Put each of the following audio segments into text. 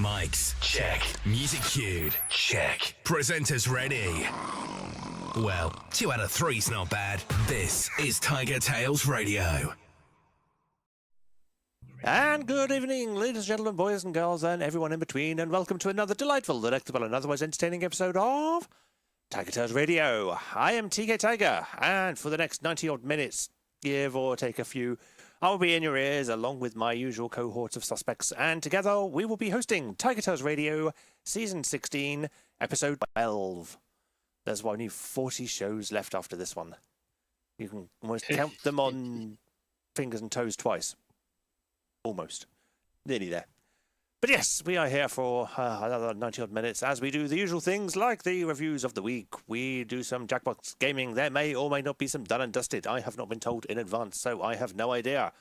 Mics, check. Music cued, check. Presenters ready. Well, 2 out of 3's not bad. This is TigerTails Radio. And good evening, ladies and gentlemen, boys and girls, and everyone in between, and welcome to another delightful, delectable, and otherwise entertaining episode of TigerTails Radio. I am TK Tiger, and for the next 90-odd minutes, give or take a few, I will be in your ears along with my usual cohorts of suspects, and together we will be hosting TigerTails Radio Season 16, Episode 12. There's only 40 shows left after this one. You can almost count them on fingers and toes twice. Almost. Nearly there. But yes, we are here for another 90-odd minutes as we do the usual things like the reviews of the week. We do some Jackbox gaming. There may or may not be some done and dusted. I have not been told in advance, so I have no idea.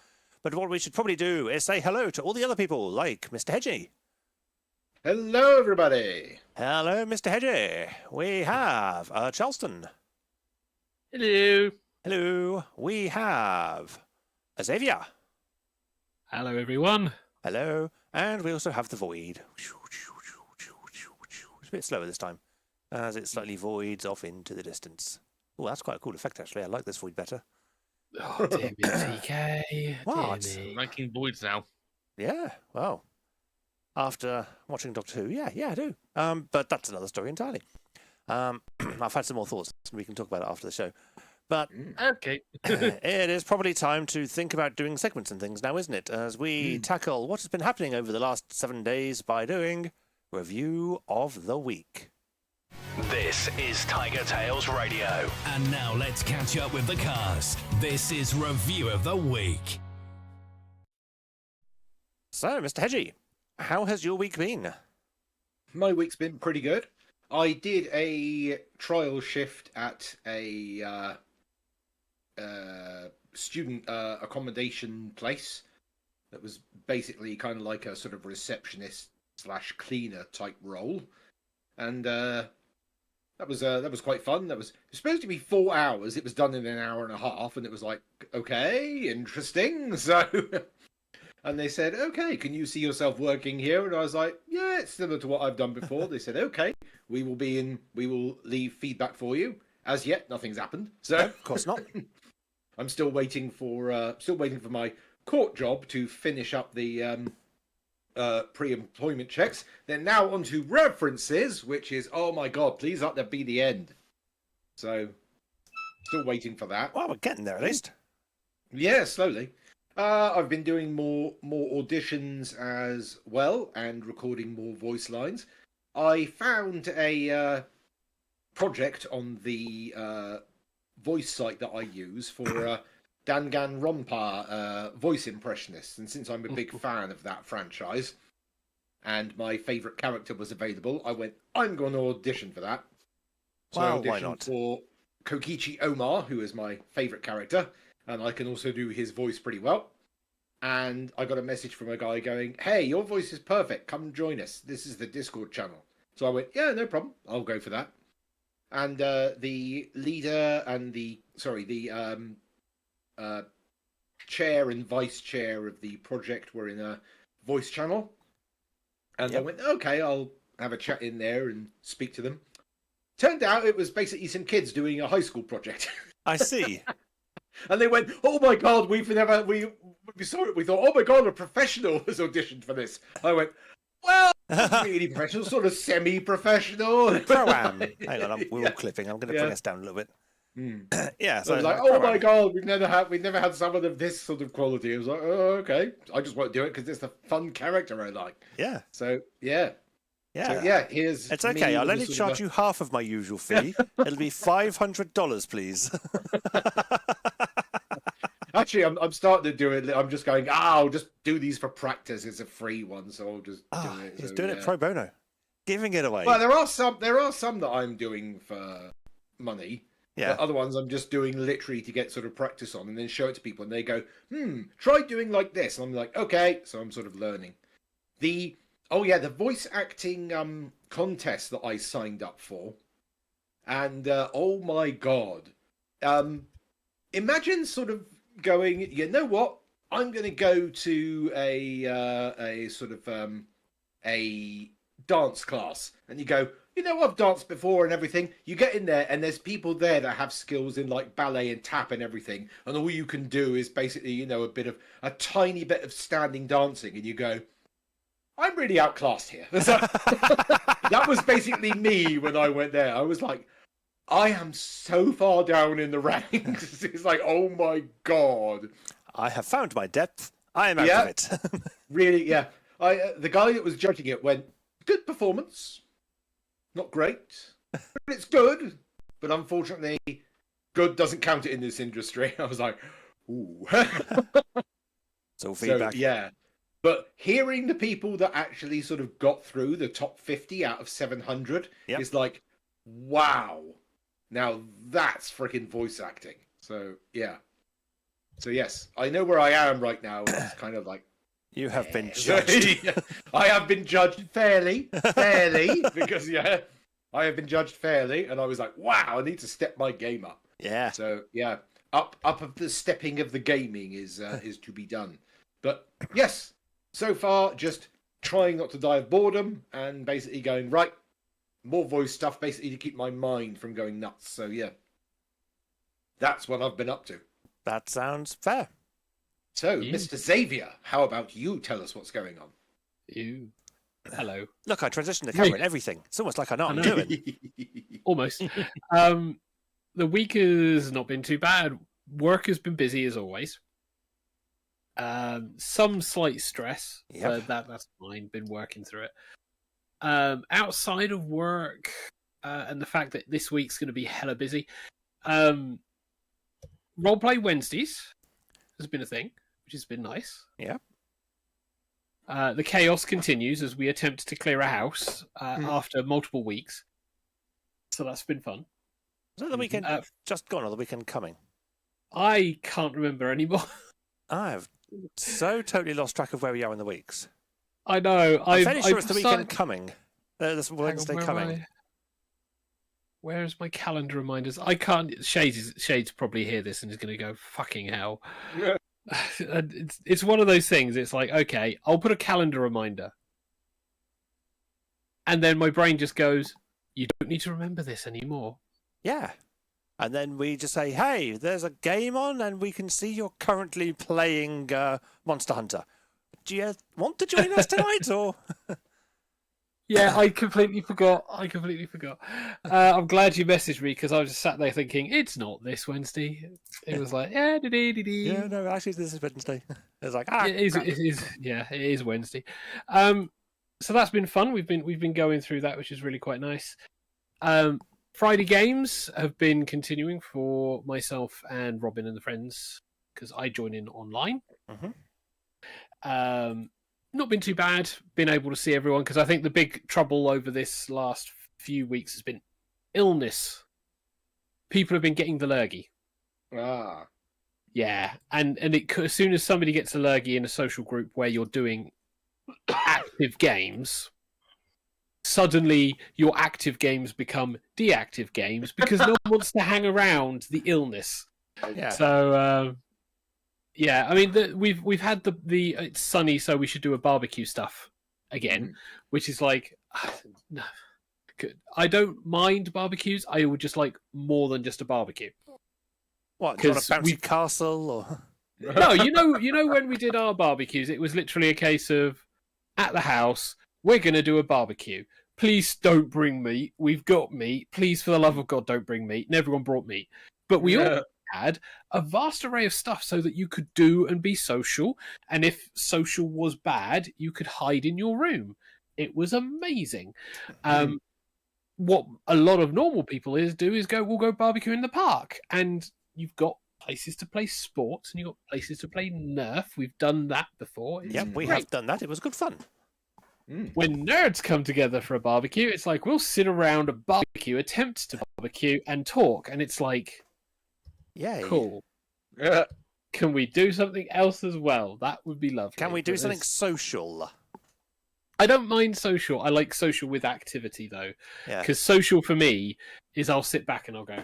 But what we should probably do is say hello to all the other people, like Mr. Hedgie. Hello, everybody. Hello, Mr. Hedgie. We have Charleston. Hello. Hello. We have Xavier. Hello, everyone. Hello. And we also have the Void. It's a bit slower this time, as it slightly voids off into the distance. Oh, that's quite a cool effect, actually. I like this void better. Oh, dear me, TK. What? Dear me. Making voids now. Yeah, well, after watching Doctor Who, yeah, I do. But that's another story entirely. I've had some more thoughts, and we can talk about it after the show. But Okay. it is probably time to think about doing segments and things now, isn't it? As we tackle what has been happening over the last 7 days by doing Review of the Week. This is TigerTails Radio. And now let's catch up with the cast. This is Review of the Week. So, Mr. Hedgie, how has your week been? My week's been pretty good. I did a trial shift at a student accommodation place that was basically kind of like a sort of receptionist / cleaner type role, and that was quite fun. It was supposed to be 4 hours. It was done in an hour and a half, and it was like, okay, interesting. So, and they said, okay, can you see yourself working here? And I was like, yeah, it's similar to what I've done before. They said, okay, we will leave feedback for you. As yet, nothing's happened. So, No, of course not. I'm still waiting for my court job to finish up the pre-employment checks. Then now on to references, which is, oh my god, please let that be the end. So, still waiting for that. Well, we're getting there at least. Yeah, slowly. I've been doing more auditions as well and recording more voice lines. I found a project on the voice site that I use for Danganronpa voice impressionists, and since I'm a big fan of that franchise and my favourite character was available, I went, I'm going to audition for that. So I Well, why auditioned not? for Kokichi Omar, who is my favourite character, and I can also do his voice pretty well. And I got a message from a guy going, hey, your voice is perfect, come join us, this is the Discord channel. So I went, yeah, no problem, I'll go for that. And the leader and the chair and vice chair of the project were in a voice channel. And I went, okay, I'll have a chat in there and speak to them. Turned out it was basically some kids doing a high school project. I see. And they went, oh my god, we saw it, we thought, oh my god, a professional has auditioned for this. I went, well, not really professional, sort of semi-professional. Pro-am. Hang on, we're all clipping. I'm going to bring us down a little bit. Yeah, So I was like, oh my god, we've never had someone of this sort of quality. I was like, oh, okay. I just won't do it because it's the fun character I like. Yeah. So, yeah. Yeah. So, yeah, here's It's okay. me I'll with only a sort charge of you half of my usual fee. It'll be $500, please. Actually, I'm starting to do it. I'm just going, I'll just do these for practice. It's a free one, so I'll just do it. He's So, doing it pro bono. Giving it away. Well, there are some that I'm doing for money. Yeah. But other ones I'm just doing literally to get sort of practice on and then show it to people and they go, try doing like this. And I'm like, okay. So I'm sort of learning. The voice acting contest that I signed up for. And oh my god. Imagine sort of going, you know what? I'm going to go to a sort of a dance class, and you go, I've danced before and everything. You get in there, and there's people there that have skills in like ballet and tap and everything, and all you can do is basically, a tiny bit of standing dancing, and you go, I'm really outclassed here. That was basically me when I went there. I was like, I am so far down in the ranks. It's like, oh my God. I have found my depth. I am out of it. Really, yeah. The guy that was judging it went, good performance. Not great, but it's good. But unfortunately, good doesn't count it in this industry. I was like, ooh. So feedback. So, yeah. But hearing the people that actually sort of got through the top 50 out of 700 is like, wow. Now that's freaking voice acting. So, yeah. So, yes, I know where I am right now. It's kind of like, you have been judged. I have been judged fairly, because, I have been judged fairly, and I was like, wow, I need to step my game up. Yeah. So, yeah, up of the stepping of the gaming is to be done. But, yes, so far, just trying not to die of boredom and basically going, right, more voice stuff, basically to keep my mind from going nuts. So, yeah, that's what I've been up to. That sounds fair. So, Mr. Xavier, how about you tell us what's going on? Hello. Look, I transitioned the camera and everything. It's almost like I know what I'm doing. Almost. The week has not been too bad. Work has been busy as always. Some slight stress, but that's fine. Been working through it. Outside of work, and the fact that this week's going to be hella busy, Roleplay Wednesdays has been a thing, which has been nice. Yeah. The chaos continues as we attempt to clear a house after multiple weeks. So that's been fun. Is that the weekend just gone or the weekend coming? I can't remember anymore. I've so totally lost track of where we are in the weeks. I know. I'm fairly sure it's the weekend coming. This Wednesday coming. Where's my calendar reminders? I can't. Shades probably hear this and is going to go, fucking hell. Yeah. It's one of those things. It's like, okay, I'll put a calendar reminder. And then my brain just goes, you don't need to remember this anymore. Yeah. And then we just say, hey, there's a game on and we can see you're currently playing Monster Hunter. Do you want to join us tonight? Or Yeah, I completely forgot. I'm glad you messaged me because I was just sat there thinking, it's not this Wednesday. It was like, yeah, no, actually this is Wednesday. It's like, it is Wednesday. So that's been fun. We've been going through that, which is really quite nice. Friday games have been continuing for myself and Robin and the friends because I join in online. Mm-hmm. Not been too bad. Been able to see everyone because I think the big trouble over this last few weeks has been illness. People have been getting the lurgy. Ah. Yeah, and as soon as somebody gets a lurgy in a social group where you're doing active games, suddenly your active games become deactive games because no one wants to hang around the illness. Yeah. So. Yeah, I mean, we've had the it's sunny, so we should do a barbecue stuff again, which is like, no, I don't mind barbecues. I would just like more than just a barbecue. What? Do you want a bouncy castle or? No, you know when we did our barbecues, it was literally a case of at the house, we're gonna do a barbecue. Please don't bring meat. We've got meat. Please, for the love of God, don't bring meat. And everyone brought meat, but we all had a vast array of stuff so that you could do and be social, and if social was bad you could hide in your room. It was amazing. What a lot of normal people do is we'll go barbecue in the park, and you've got places to play sports and you've got places to play Nerf. We've done that before. Yep, we have done that. It was good fun. When nerds come together for a barbecue, it's like we'll sit around a barbecue, attempt to barbecue and talk, and it's like, yeah, cool. Yeah. Can we do something else as well? That would be lovely. Can we do something social? I don't mind social. I like social with activity, though. Yeah. Because social for me is I'll sit back and I'll go,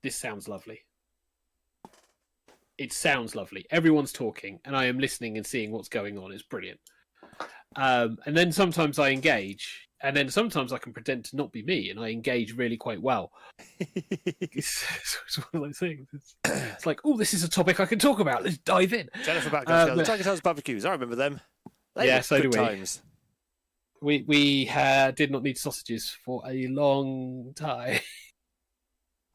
this sounds lovely. It sounds lovely. Everyone's talking, and I am listening and seeing what's going on. It's brilliant. And then sometimes I engage, and then sometimes I can pretend to not be me, and I engage really quite well. It's one of those things. It's like, oh, this is a topic I can talk about. Let's dive in. Jennifer Backhouse, the TigerTails barbecues. I remember them. They were so do good we. times. We did not need sausages for a long time.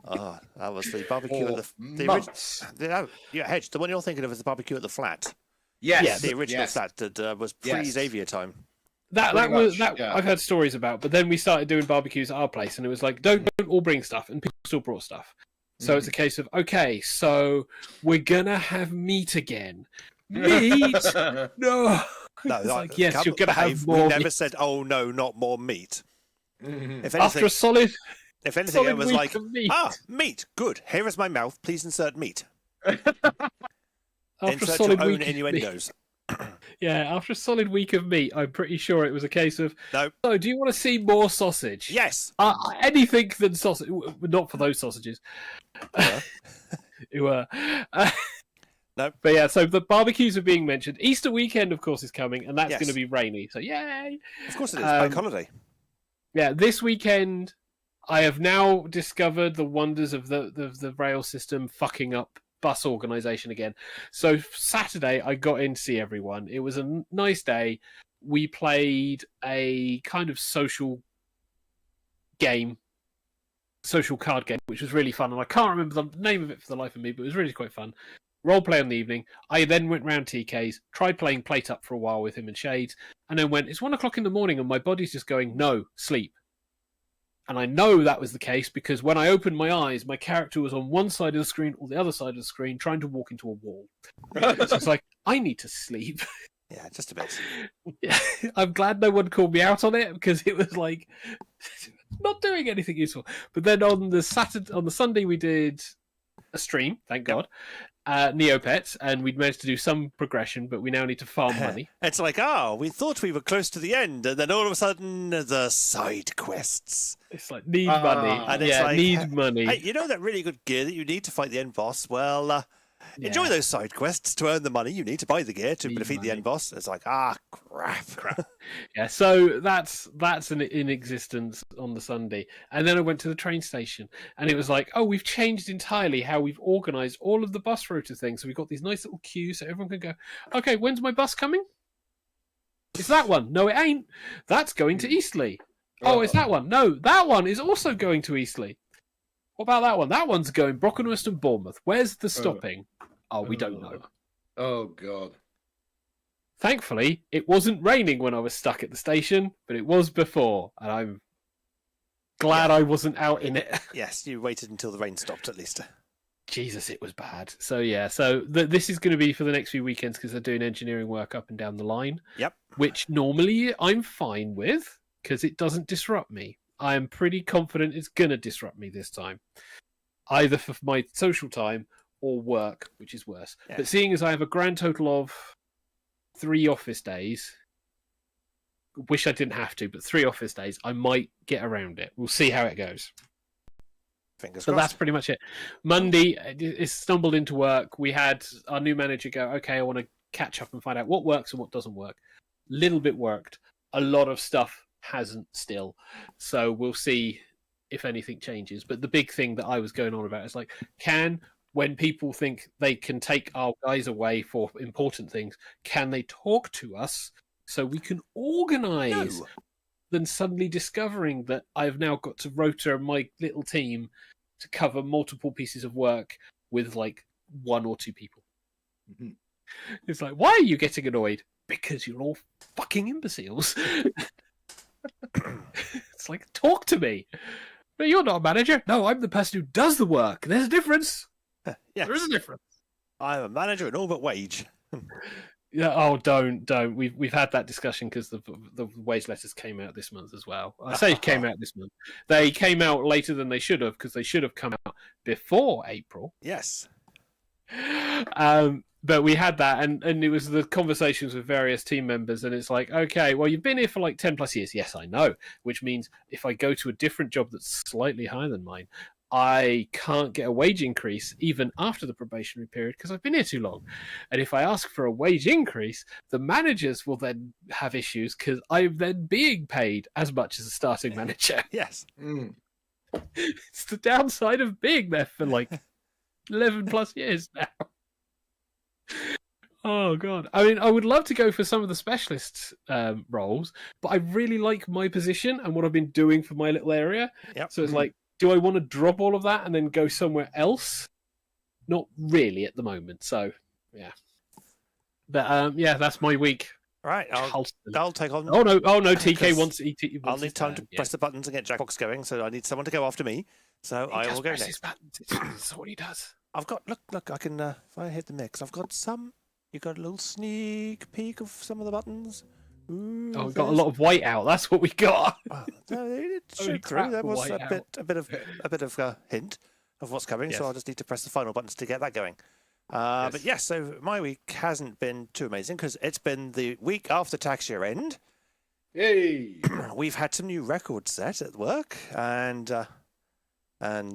Oh, that was the barbecue at the months. Hedge. The one you're thinking of is the barbecue at the flat. Yes. Yeah, the original flat that was pre-Xavier time. I've heard stories about, but then we started doing barbecues at our place, and it was like, don't all bring stuff, and people still brought stuff. So it's a case of, okay, so we're gonna have meat again. Meat? No. No, like, yes, you're gonna have more. We never said, oh no, not more meat. If anything, After a solid. If anything, it was like, meat. Good. Here is my mouth. Please insert meat. After insert a solid your own week innuendos. Yeah, after a solid week of meat, I'm pretty sure it was a case of, no. So, do you want to see more sausage? Yes. Anything than sausage. Not for those sausages. No. But yeah, so the barbecues are being mentioned. Easter weekend, of course, is coming, and that's going to be rainy. So, yay! Of course it is. Bank holiday. Yeah, this weekend, I have now discovered the wonders of the rail system fucking up bus organisation again. So Saturday, I got in to see everyone. It was a nice day. We played a kind of social card game, which was really fun. And I can't remember the name of it for the life of me, but it was really quite fun. Role play in the evening. I then went round TK's, tried playing Plate Up for a while with him and Shades, and then went, it's 1 o'clock in the morning, and my body's just going, no, sleep. And I know that was the case because when I opened my eyes, my character was on one side of the screen or the other side of the screen trying to walk into a wall. So it's like, I need to sleep. Yeah, just a bit. Yeah, I'm glad no one called me out on it because it was like not doing anything useful. But then on the Sunday, we did a stream, thank God, Neopets, and we'd managed to do some progression, but we now need to farm money. It's like, we thought we were close to the end, and then all of a sudden, the side quests. It's like, need money. And it's like, need money. Hey, you know that really good gear that you need to fight the end boss? Well, enjoy those side quests to earn the money you need to buy the gear to defeat the end boss. It's like, crap. Yeah, so that's in existence on the Sunday. And then I went to the train station, and it was like, we've changed entirely how we've organised all of the bus rota things. So we've got these nice little queues so everyone can go, okay, when's my bus coming? It's that one. No, it ain't. That's going to Eastleigh. Oh, it's that one. No, that one is also going to Eastleigh. What about that one? That one's going Brockenhurst and Bournemouth. Where's the stopping? We don't know. Oh, God. Thankfully, it wasn't raining when I was stuck at the station, but it was before, and I'm glad I wasn't out in it. Yes, you waited until the rain stopped, at least. Jesus, it was bad. So, yeah, this is going to be for the next few weekends because they're doing engineering work up and down the line. Yep. Which normally I'm fine with because it doesn't disrupt me. I am pretty confident it's going to disrupt me this time, either for my social time or work, which is worse. Yeah. But seeing as I have a grand total of 3 office days, wish I didn't have to, but 3 office days, I might get around it. We'll see how it goes. Fingers so crossed. That's pretty much it. Monday, it stumbled into work. We had our new manager go, okay, I want to catch up and find out what works and what doesn't work. Little bit worked. A lot of stuff hasn't still. So we'll see if anything changes. But the big thing that I was going on about is like, when people think they can take our guys away for important things, can they talk to us so we can organise? No. Then suddenly discovering that I've now got to rota my little team to cover multiple pieces of work with like 1 or 2 people. Mm-hmm. It's like, why are you getting annoyed? Because you're all fucking imbeciles. It's like, talk to me. But you're not a manager. No, I'm the person who does the work. There's a difference. Yes. There is a difference. I'm a manager and all but wage. Yeah. Oh, don't. We've had that discussion because the wage letters came out this month as well. I say came out this month. They came out later than they should have because they should have come out before April. Yes. But we had that, and it was the conversations with various team members, and it's like, okay, well, you've been here for like 10 plus years. Yes, I know. Which means if I go to a different job that's slightly higher than mine, I can't get a wage increase even after the probationary period because I've been here too long. And if I ask for a wage increase, the managers will then have issues because I'm then being paid as much as a starting manager. Yes. Mm. It's the downside of being there for like 11 plus years now. Oh, God. I mean, I would love to go for some of the specialist roles, but I really like my position and what I've been doing for my little area. Yep. So it's like, do I want to drop all of that and then go somewhere else? Not really at the moment. So, yeah. But, yeah, that's my week. Right. I'll take on. Oh, no, TK wants I'll need time to press the buttons and get Jackbox going, so I need someone to go after me. So I will go next. That's what he does. I've got, look, I can, if I hit the mix, I've got some. You got a little sneak peek of some of the buttons. Ooh, we've got a lot of white out. That's what we got. It showed through. There was a bit of a hint of what's coming. Yes. So I'll just need to press the final buttons to get that going. But yes, so my week hasn't been too amazing because it's been the week after tax year end. Yay! We've had some new records set at work, and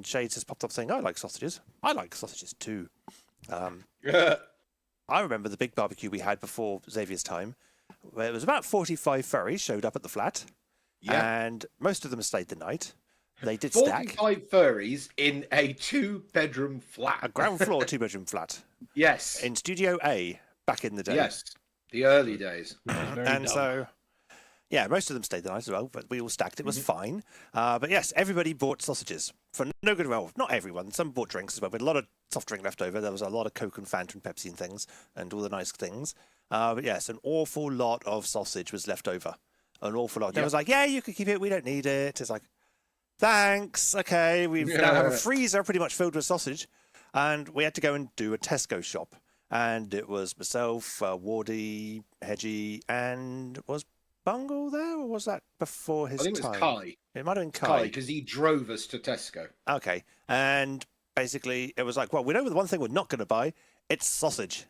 Shades has popped up saying, "I like sausages. I like sausages too." I remember the big barbecue we had before Xavier's time, where it was about 45 furries showed up at the flat, and most of them stayed the night. They did 45 stack. furries in a 2-bedroom flat. A ground floor 2-bedroom flat. Yes. In Studio A, back in the day. Yes. The early days. And so, yeah, most of them stayed the night as well, but we all stacked. It was fine. But yes, everybody bought sausages. For no good, well, not everyone. Some bought drinks as well. We had a lot of soft drink left over. There was a lot of Coke and Fanta and Pepsi and things, and all the nice things. But yes, an awful lot of sausage was left over. An awful lot. They was like, yeah, you can keep it. We don't need it. It's like, thanks. Okay, we now have a freezer pretty much filled with sausage. And we had to go and do a Tesco shop. And it was myself, Wardy, Hedgie, and was Bungle there, or was that before his time? I think it was Kai. It might have been Kai. Because he drove us to Tesco. Okay. And basically, it was like, well, we know the one thing we're not going to buy. It's sausage.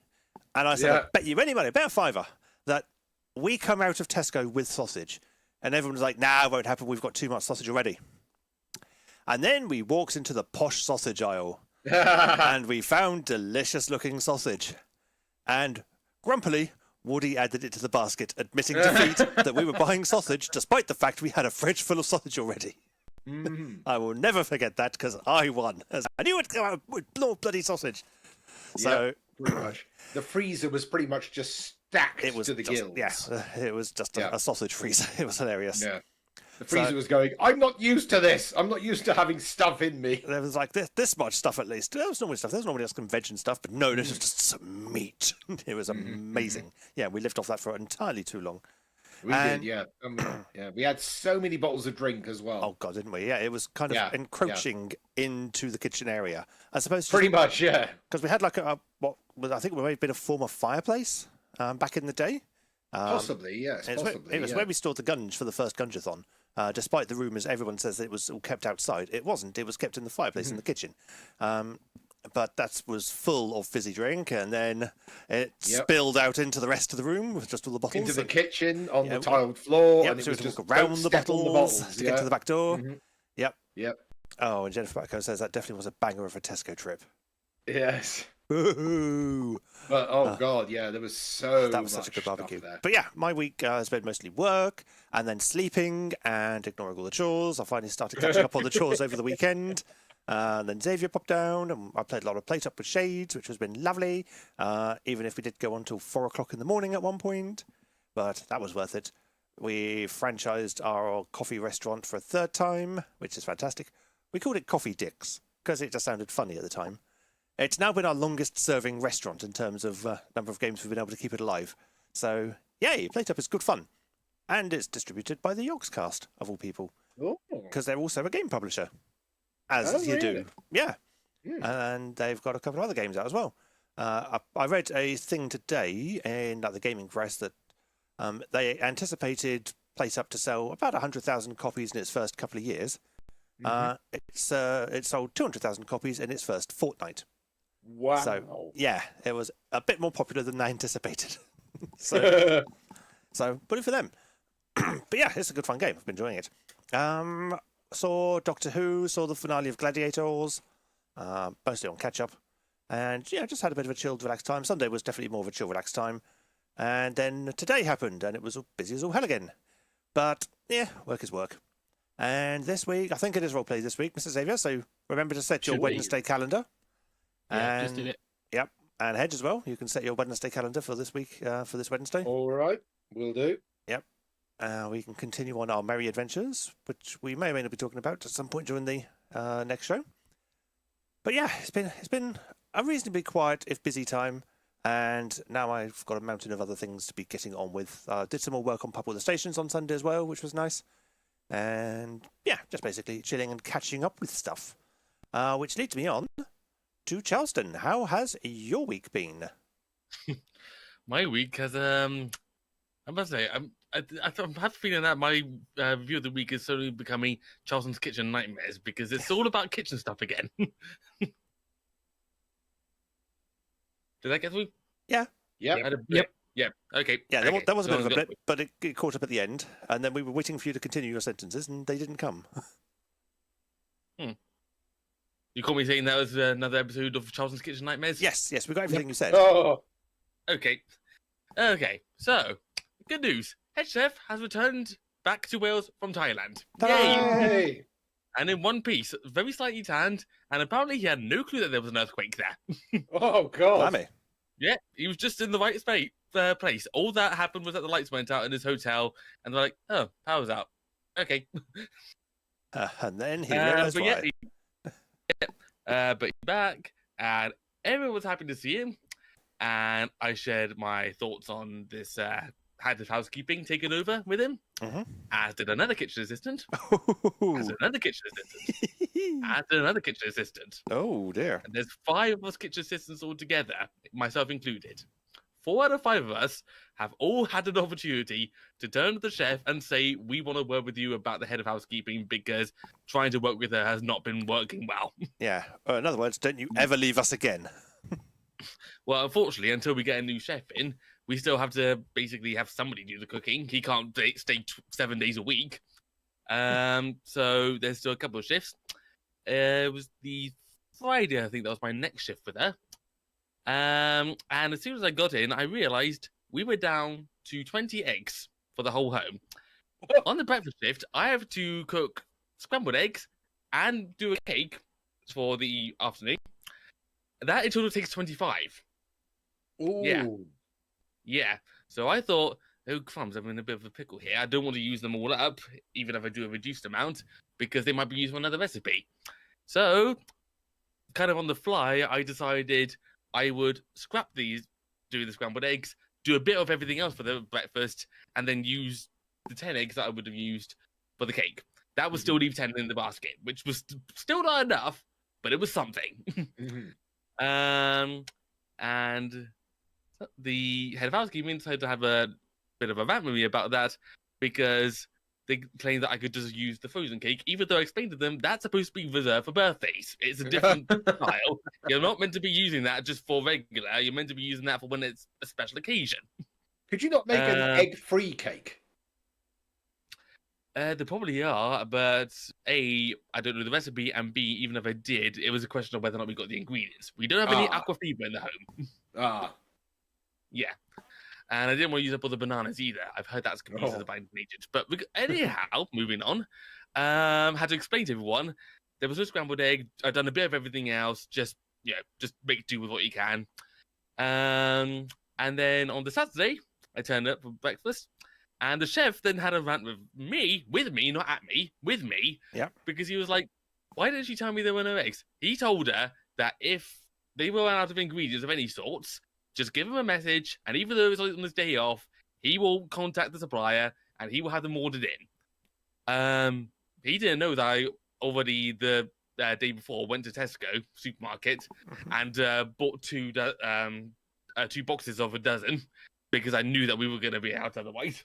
And I said, I bet you any money, bet a fiver, that we come out of Tesco with sausage. And everyone was like, nah, it won't happen. We've got too much sausage already. And then we walked into the posh sausage aisle. And we found delicious-looking sausage. And grumpily, Woody added it to the basket, admitting defeat that we were buying sausage, despite the fact we had a fridge full of sausage already. I will never forget that, because I won. I knew it'd come out with bloody sausage. So, pretty much. The freezer was pretty much just stacked to the gills. Yeah, it was just a sausage freezer. It was hilarious. Yeah. The freezer was going, I'm not used to this. I'm not used to having stuff in me. There was like this much stuff at least. There was normally stuff. There was normally some veg and stuff, but no, this was just some meat. It was amazing. Yeah, we lived off that for entirely too long. We did, yeah. We had so many bottles of drink as well. Oh, God, didn't we? Yeah, it was kind of encroaching into the kitchen area. I suppose. Pretty much, yeah. Because we had like what I think may have been a former fireplace back in the day. Possibly, yes. It was where we stored the gunge for the first Gungeathon. Despite the rumours, everyone says it was all kept outside. It wasn't. It was kept in the fireplace in the kitchen. But that was full of fizzy drink, and then it spilled out into the rest of the room with just all the bottles. Into the kitchen, on the tiled floor, and so it was just walk around the bottles to get to the back door. Yep. Oh, and Jennifer Backo says that definitely was a banger of a Tesco trip. Yes. Woo-hoo. But God, yeah, there was that was such a good barbecue. But yeah, my week has been mostly work and then sleeping and ignoring all the chores. I finally started catching up on the chores over the weekend. And then Xavier popped down, and I played a lot of Plate Up with Shades, which has been lovely. Even if we did go on till 4 o'clock in the morning at one point, but that was worth it. We franchised our coffee restaurant for a third time, which is fantastic. We called it Coffee Dicks because it just sounded funny at the time. It's now been our longest-serving restaurant in terms of number of games we've been able to keep it alive. So, yay, Plate Up is good fun. And it's distributed by the Yogscast, of all people. Because they're also a game publisher. As you do. Yeah. And they've got a couple of other games out as well. I read a thing today in the gaming press that they anticipated Plate Up to sell about 100,000 copies in its first couple of years. It sold 200,000 copies in its first fortnight. Wow. So, yeah, it was a bit more popular than they anticipated. so put it for them. But yeah, it's a good fun game. I've been enjoying it. saw Doctor Who, saw the finale of Gladiators, mostly on catch-up. And, yeah, just had a bit of a chilled, relaxed time. Sunday was definitely more of a chill, relaxed time. And then today happened, and it was busy as all hell again. But, yeah, work is work. And this week, I think it is roleplay this week, Mr. Xavier, so remember to set your Wednesday calendar. Yeah, just did it. Yep, and Hedge as well. You can set your Wednesday calendar for this week, for this Wednesday. All right, will do. Yep. We can continue on our merry adventures, which we may or may not be talking about at some point during the next show. But yeah, it's been a reasonably quiet, if busy time, and now I've got a mountain of other things to be getting on with. Did some more work on Pub with the Stations on Sunday as well, which was nice. And yeah, just basically chilling and catching up with stuff. Which leads me on to Charleston. How has your week been? My week has I must say I'm have the feeling that my review of the week is slowly becoming Charleston's Kitchen Nightmares because it's all about kitchen stuff again. Did that get through? Yeah. Yep. Yep. Okay. Yeah, okay. that was a bit of a Someone's blip, but it caught up at the end, and then we were waiting for you to continue your sentences, and they didn't come. You caught me saying that was another episode of Charleston's Kitchen Nightmares? Yes, we got everything you said. Oh, Okay. So, good news. Head chef has returned back to Wales from Thailand. Yay! hey! And in one piece, very slightly tanned, and apparently he had no clue that there was an earthquake there. Oh God! Blimey. Yeah, he was just in the right place. All that happened was that the lights went out in his hotel, and they're like, "Oh, power's out." Okay. And then he realised but why. but he's back, and everyone was happy to see him. And I shared my thoughts on this head of housekeeping taken over with him, as did another kitchen assistant, as did another kitchen assistant, as did another kitchen assistant. Oh dear. And there's 5 of us kitchen assistants all together, myself included. 4 out of 5 of us have all had an opportunity to turn to the chef and say, we want to work with you about the head of housekeeping because trying to work with her has not been working well. Yeah. In other words, don't you ever leave us again. Well, unfortunately, until we get a new chef in, we still have to basically have somebody do the cooking. He can't stay 7 days a week. So there's still a couple of shifts. It was the Friday, I think that was my next shift with her. And as soon as I got in, I realised we were down to 20 eggs for the whole home. On the breakfast shift, I have to cook scrambled eggs and do a cake for the afternoon. That in total takes 25. Ooh. Yeah. So I thought, oh crumbs, I'm in a bit of a pickle here. I don't want to use them all up, even if I do a reduced amount, because they might be used for another recipe. So, kind of on the fly, I decided I would scrap these, do the scrambled eggs, do a bit of everything else for the breakfast, and then use the 10 eggs that I would have used for the cake. That would still leave 10 in the basket, which was still not enough, but it was something. And the head of housekeeping decided to have a bit of a rant with me about that because they claimed that I could just use the frozen cake, even though I explained to them that's supposed to be reserved for birthdays. It's a different style. You're not meant to be using that just for regular. You're meant to be using that for when it's a special occasion. Could you not make an egg-free cake? They probably are, but A, I don't know the recipe, and B, even if I did, it was a question of whether or not we got the ingredients. We don't have any aquafaba in the home. Yeah. And I didn't want to use up all the bananas either. I've heard that's going to be used as a binding agent. But anyhow, moving on, had to explain to everyone, there was no scrambled egg. I'd done a bit of everything else. Just make do with what you can. And then on the Saturday, I turned up for breakfast. And the chef then had a rant with me, not at me, with me. Yeah. Because he was like, why didn't she tell me there were no eggs? He told her that if they were out of ingredients of any sorts, just give him a message, and even though it's on his day off, he will contact the supplier, and he will have them ordered in. He didn't know that I already, the day before, went to Tesco supermarket and bought two boxes of a dozen, because I knew that we were going to be out otherwise.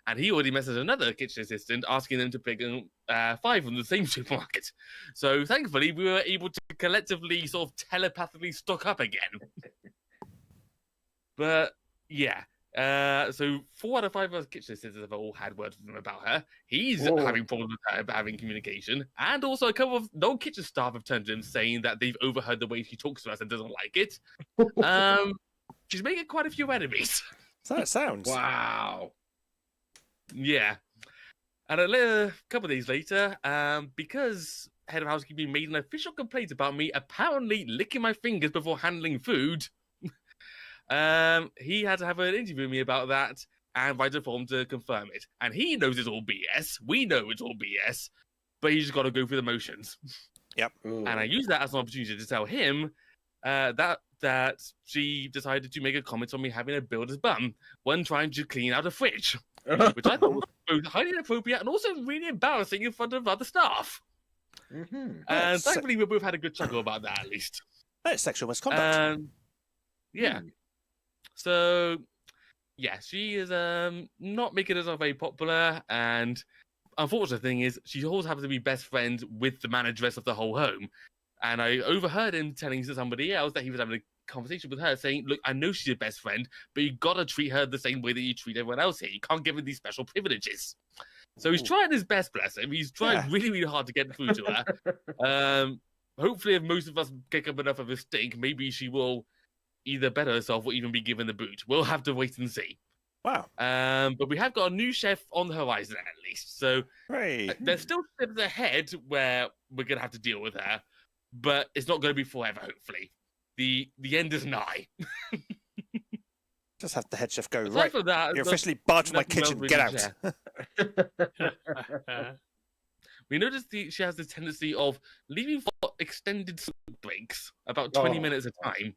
And he already messaged another kitchen assistant asking them to pick 5 from the same supermarket. So thankfully, we were able to collectively sort of telepathically stock up again. But yeah, So 4 out of 5 of us kitchen assistants have all had words with him about her. He's having problems with her having communication. And also a couple of non-kitchen staff have turned to him saying that they've overheard the way she talks to us and doesn't like it. She's making quite a few enemies. So it sounds. Wow. Yeah. And a couple of days later, because head of housekeeping made an official complaint about me apparently licking my fingers before handling food, he had to have an interview with me about that and write a form to confirm it. And he knows it's all BS. We know it's all BS, but he's just got to go through the motions. Yep. Ooh. And I used that as an opportunity to tell him that she decided to make a comment on me having a builder's bum when trying to clean out a fridge, which I thought was both highly inappropriate and also really embarrassing in front of other staff. Mm-hmm. And thankfully, we both had a good chuckle about that, at least. That's sexual misconduct. Yeah. So, yeah, she is not making herself very popular, and unfortunate thing is, she always happens to be best friends with the manageress of the whole home. And I overheard him telling to somebody else that he was having a conversation with her, saying, "Look, I know she's your best friend, but you gotta treat her the same way that you treat everyone else here. You can't give her these special privileges." So he's trying his best, bless him. He's trying really, really hard to get through to her. Hopefully, if most of us kick up enough of a stink, maybe she will either better herself or even be given the boot. We'll have to wait and see. Wow. But we have got a new chef on the horizon, at least. So there's still steps ahead where we're going to have to deal with her, but it's not going to be forever, hopefully. The end is nigh. Just have the head chef go, Aside right, from that, you're officially barred from my nothing else kitchen, really get out. share. We noticed she has the tendency of leaving for extended smoke breaks, about 20 minutes a time.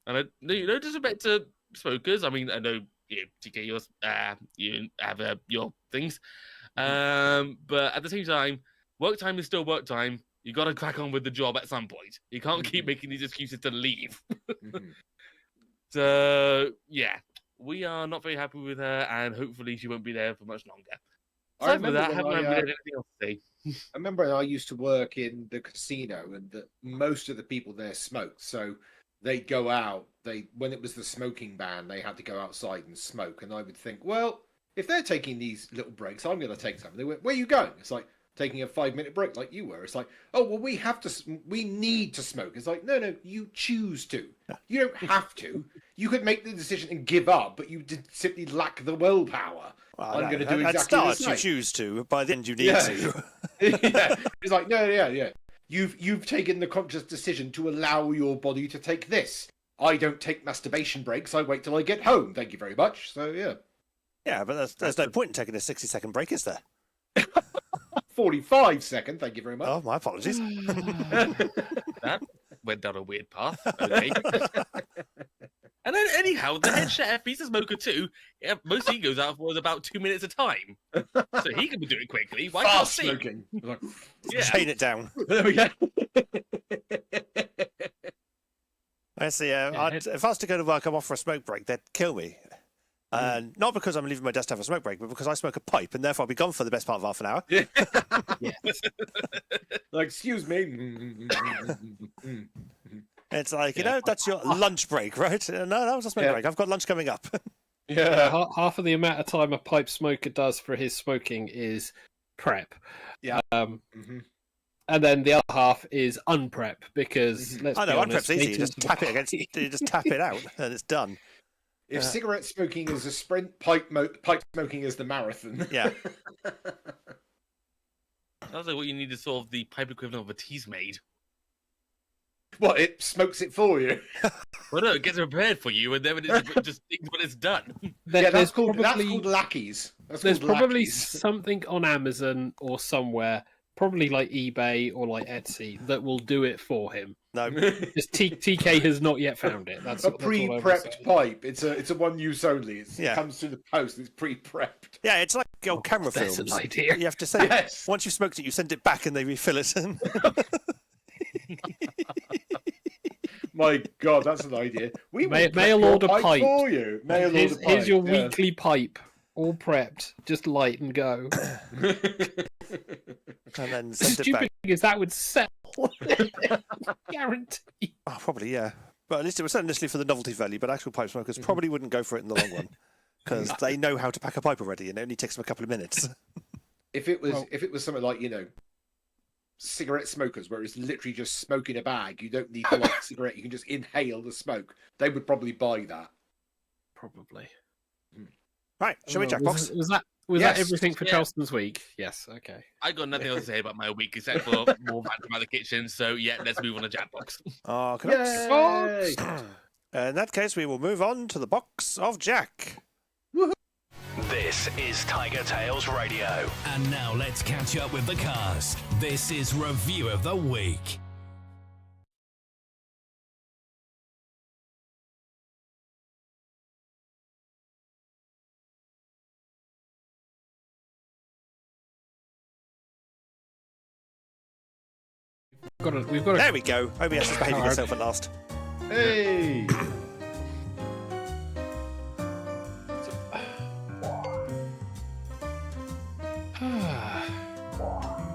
And you know, disrespect to smokers. I mean, I know TK, you have your things, but at the same time, work time is still work time. You got to crack on with the job at some point. You can't keep making these excuses to leave. So yeah, we are not very happy with her, and hopefully she won't be there for much longer. I Aside from that, I haven't remember really had anything else to say. I remember I used to work in the casino, and most of the people there smoked. So they'd go out. When it was the smoking ban, they had to go outside and smoke. And I would think, well, if they're taking these little breaks, I'm going to take some. They went, "Where are you going?" It's like taking a 5-minute break, like you were. It's like, "Oh, well, we need to smoke." It's like, no, you choose to. You don't have to. You could make the decision and give up, but you simply lack the willpower. Well, I'm going to do exactly at start, the same. you choose to. By the end, you need to. Yeah. It's like, no. You've taken the conscious decision to allow your body to take this. I don't take masturbation breaks. I wait till I get home. Thank you very much. So, yeah. Yeah, but there's no point in taking a 60-second break, is there? 45 second. Thank you very much. Oh, my apologies. That went down a weird path. Okay. And then, anyhow, the head chef, he's a smoker too. Yeah, most he goes out for is about 2 minutes a time. So he can do it quickly. Why can't Fast he? smoking. Yeah. Chain it down. There we go. I see. If I was to go to work, I'm off for a smoke break, they'd kill me. Not because I'm leaving my desk to have a smoke break, but because I smoke a pipe, and therefore I'll be gone for the best part of half an hour. Like, excuse me. It's like, that's your lunch break, right? No, that was a smoke break. I've got lunch coming up. Yeah. Half of the amount of time a pipe smoker does for his smoking is prep. Yeah. And then the other half is unprep because let's I know, be honest, unprep's easy. You just tap it against. You just tap it out, and it's done. If cigarette smoking is a sprint, pipe smoking is the marathon. Yeah. That's like what you need to solve the pipe equivalent of a tea's made. What, it smokes it for you? Well, no, it gets prepared for you, and then it just thinks when it's done. That's called lackeys. There's probably something on Amazon or somewhere, probably like eBay or like Etsy, that will do it for him. No, just TK has not yet found it. That's a pre-prepped pipe. It's a one use only. It comes through the post. It's pre-prepped. Yeah, it's like the old camera That's films. an idea. You have to send once you've smoked it, you send it back and they refill it. My God, that's an idea. We mail order pipe for you. Here's your weekly pipe, all prepped, just light and go. And then The send it stupid back. thing is that would sell. Guarantee. Oh, probably, yeah. But at least it was said initially for the novelty value, but actual pipe smokers probably wouldn't go for it in the long run because they know how to pack a pipe already, and it only takes them a couple of minutes. If it was something like, cigarette smokers, where it's literally just smoke in a bag, you don't need to light a cigarette, you can just inhale the smoke, they would probably buy that. Probably. Right, shall we Jackbox? Was Yes. that everything for Yeah. Charleston's week? Yes, okay. I got nothing else to say about my week except for more random about the kitchen. So yeah, let's move on to Jackbox. Oh, Yay! in that case, we will move on to the box of Jack. This is TigerTails Radio. And now let's catch up with the cast. This is Review of the Week. We've got There we go. OBS is behaving itself at last. Hey!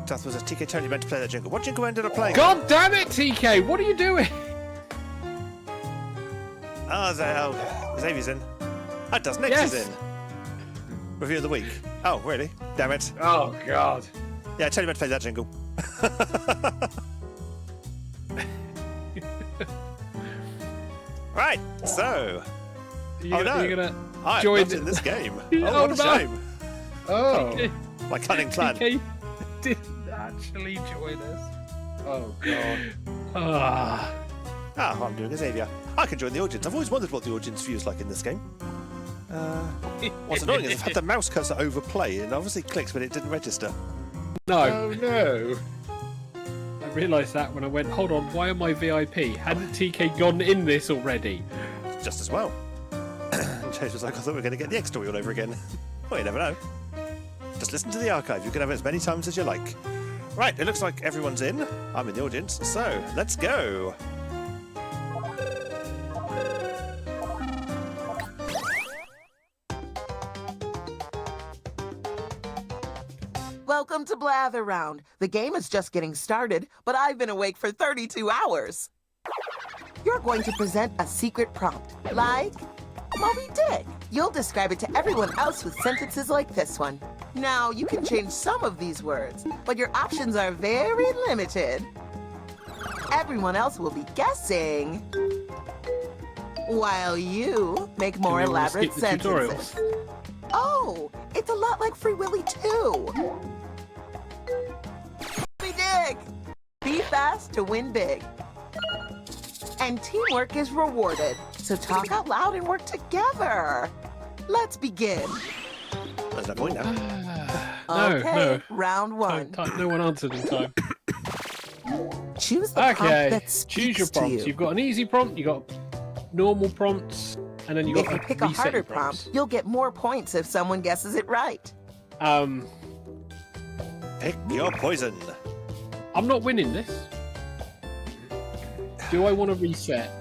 That was a TK Tony meant to play that jingle. What jingle ended up playing? God damn it, TK! What are you doing? Xavier's in. That does. Nix Yes. is in. Review of the week. Oh, really? Damn it. Oh, God. Yeah, Tony meant to play that jingle. Right, so You're no. gonna I'm join not in this game. Oh, Oh, what a no. shame. Oh. My cunning plan. TK didn't actually join us. Oh, God. Ah. I'm doing a Xavier. I can join the audience. I've always wondered what the audience views like in this game. What's annoying is I've had the mouse cursor overplay and obviously clicks, but it didn't register. No, Oh, no. I realised that when I went, hold on, why am I VIP? Hadn't TK gone in this already? Just as well. And Chase was like, I thought we were going to get the X story all over again. Well, you never know. Just listen to the archive. You can have it as many times as you like. Right, it looks like everyone's in. I'm in the audience, so let's go. Welcome to Blather Round. The game is just getting started, but I've been awake for 32 hours. You're going to present a secret prompt, like Moby Dick. You'll describe it to everyone else with sentences like this one. Now, you can change some of these words, but your options are very limited. Everyone else will be guessing, while you make more we wanna elaborate skip the sentences. Oh, it's a lot like Free Willy 2. Moby Dick! Be fast to win big. And teamwork is rewarded, so talk out loud and work together. Let's begin. There's no point now. No. Round one. No one answered in time. Choose the prompt Okay, that choose speaks your to prompts. you. You've got an easy prompt, you've got normal prompts, and then you've If got you pick a reset harder prompts. prompt, you'll get more points if someone guesses it right. Pick your poison. I'm not winning this. Do I want to reset?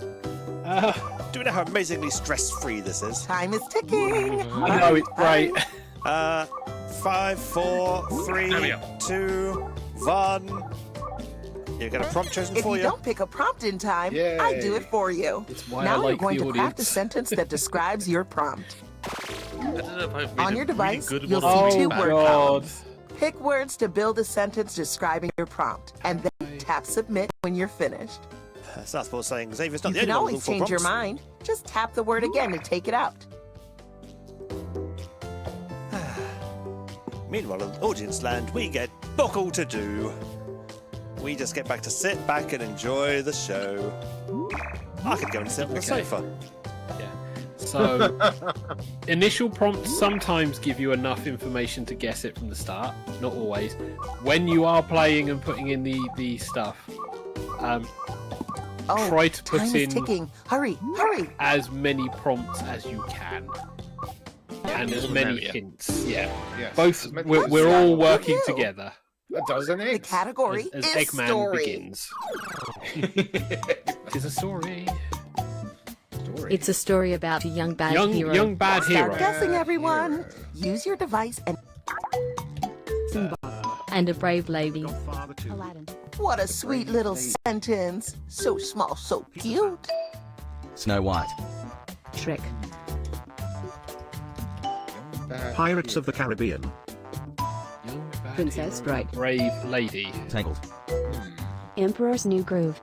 Do we know how amazingly stress-free this is? Time is ticking. I know, it's great. 5, 4, 3, There we go. 2, 1. You get a prompt chosen If for you don't pick a prompt in time, I do Yay. it for you. It's why I Now like you're going the to craft a audience. sentence that describes your prompt. I don't know if I've made On a your really device, good you'll one. see Oh, two word God. columns. Pick words to build a sentence describing your prompt, and then tap submit when you're finished. That's not supposed to saying Xavier's not You the can only one always with full change your prompts. mind. Just tap the word again to take it out. Meanwhile, in audience land, we get fuck all to do. We just get back to sit back and enjoy the show. I could go and sit on the Okay. sofa. So, initial prompts sometimes give you enough information to guess it from the start. Not always. When you are playing and putting in the stuff, Oh, try to put time in is ticking. Hurry, hurry. as many prompts as you can. And as many Yeah. hints. Yeah. Yes. Both, As many- we're all working you. together A dozen The eggs. category as is Eggman story. begins. It is a story. It's a story about a young bad hero. Young bad Start hero. guessing, everyone. Use your device and And a brave lady. Aladdin. what a sweet little sentence. So small, so cute. Snow White. Shrek. Pirates of the Caribbean. Young bad Princess hero, Bride. Brave lady. Tangled. Emperor's New Groove.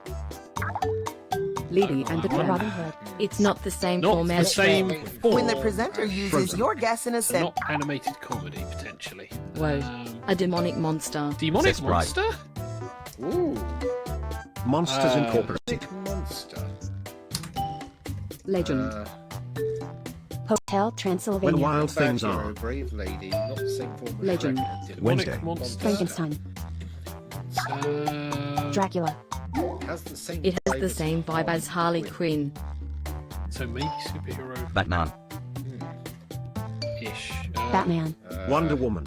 Lady and the Wow. Robin Hood. It's not the same Not format. the same When the form. presenter uses Frozen. your guess in a So sentence. not animated comedy, potentially. Whoa. A demonic monster. Demonic Sex Bride. monster? Ooh, Monsters Incorporated. monster. Legend. Hotel When Transylvania. wild Bad things hero, are. brave lady, not the same form as Legend. Shrek. Demonic Wednesday. monster. Frankenstein. Dracula. Has the same It has vibe the as same vibe as Harley Quinn. So maybe superhero-ish. Batman. Batman. Wonder Woman.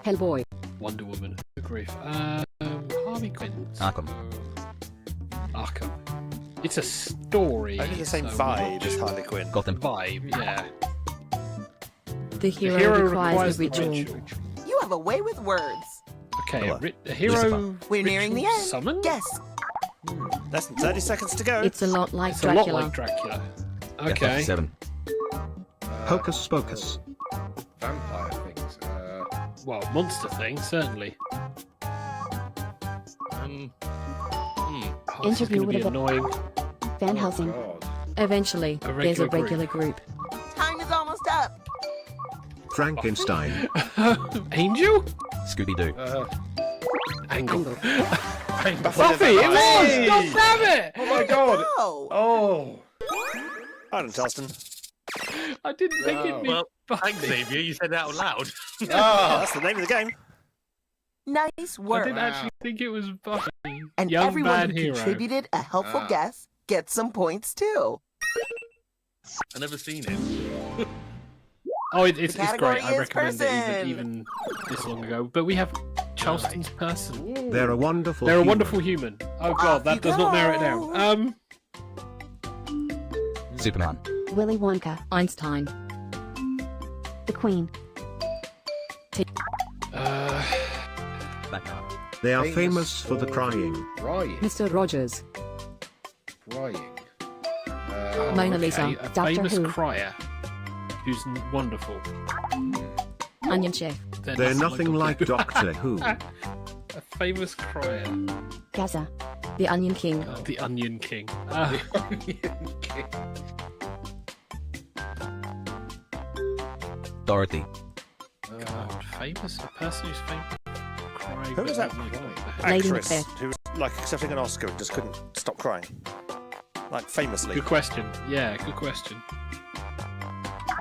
Hellboy. Wonder Woman. Good grief. Harley Quinn. Arkham. Arkham. It's a story. Only the same so vibe not as Harley Quinn. Gotham. Vibe, yeah. The hero, requires the a ritual. You have a way with words. Okay, Pillar. a hero. We're nearing the ritual end. Summon? Guess. Less than 30 seconds to go. It's a lot like It's Dracula. a lot like Dracula. Okay. F7. Hocus Pocus. vampire things. Well, monster thing, certainly. Oh, this is Interview gonna with be a annoying. Van Helsing. God. Eventually, A there's a regular regular group. Time is almost up. Frankenstein. Angel? Scooby-Doo. Angle. Buffy Buffy, the it Vampire was! God damn it! Oh my God! Oh. Oh. Hold on, Charleston. I didn't think it'd be Well, Buffy. thanks, Xavier. You said that out loud. Ah. That's the name of the game. Nice I work. didn't actually think it was Buffy. And Young everyone bad who hero. contributed a helpful Ah. guess gets some points too. I've never seen it. Oh, it's category great. I is recommend person. it even this long ago. But we have Charleston's person. They're a wonderful They're a human. wonderful human. Oh god, Off you that does not narrow it go. down. Superman. Willy Wonka. Einstein. The Queen. Batman. They are famous for the crying. Crying. Mr. Rogers. Crying. Mona Lisa. Okay, a Doctor famous Who. crier who's wonderful. Onion Chef. They're nothing like Doctor Who. A famous crier. Gaza. The Onion King. The Onion King. Dorothy. God, famous? A person who's famous? Crying. Who was that Lady actress Macbeth. who was like accepting an Oscar and just couldn't stop crying? Like famously. Good question. Yeah, good question.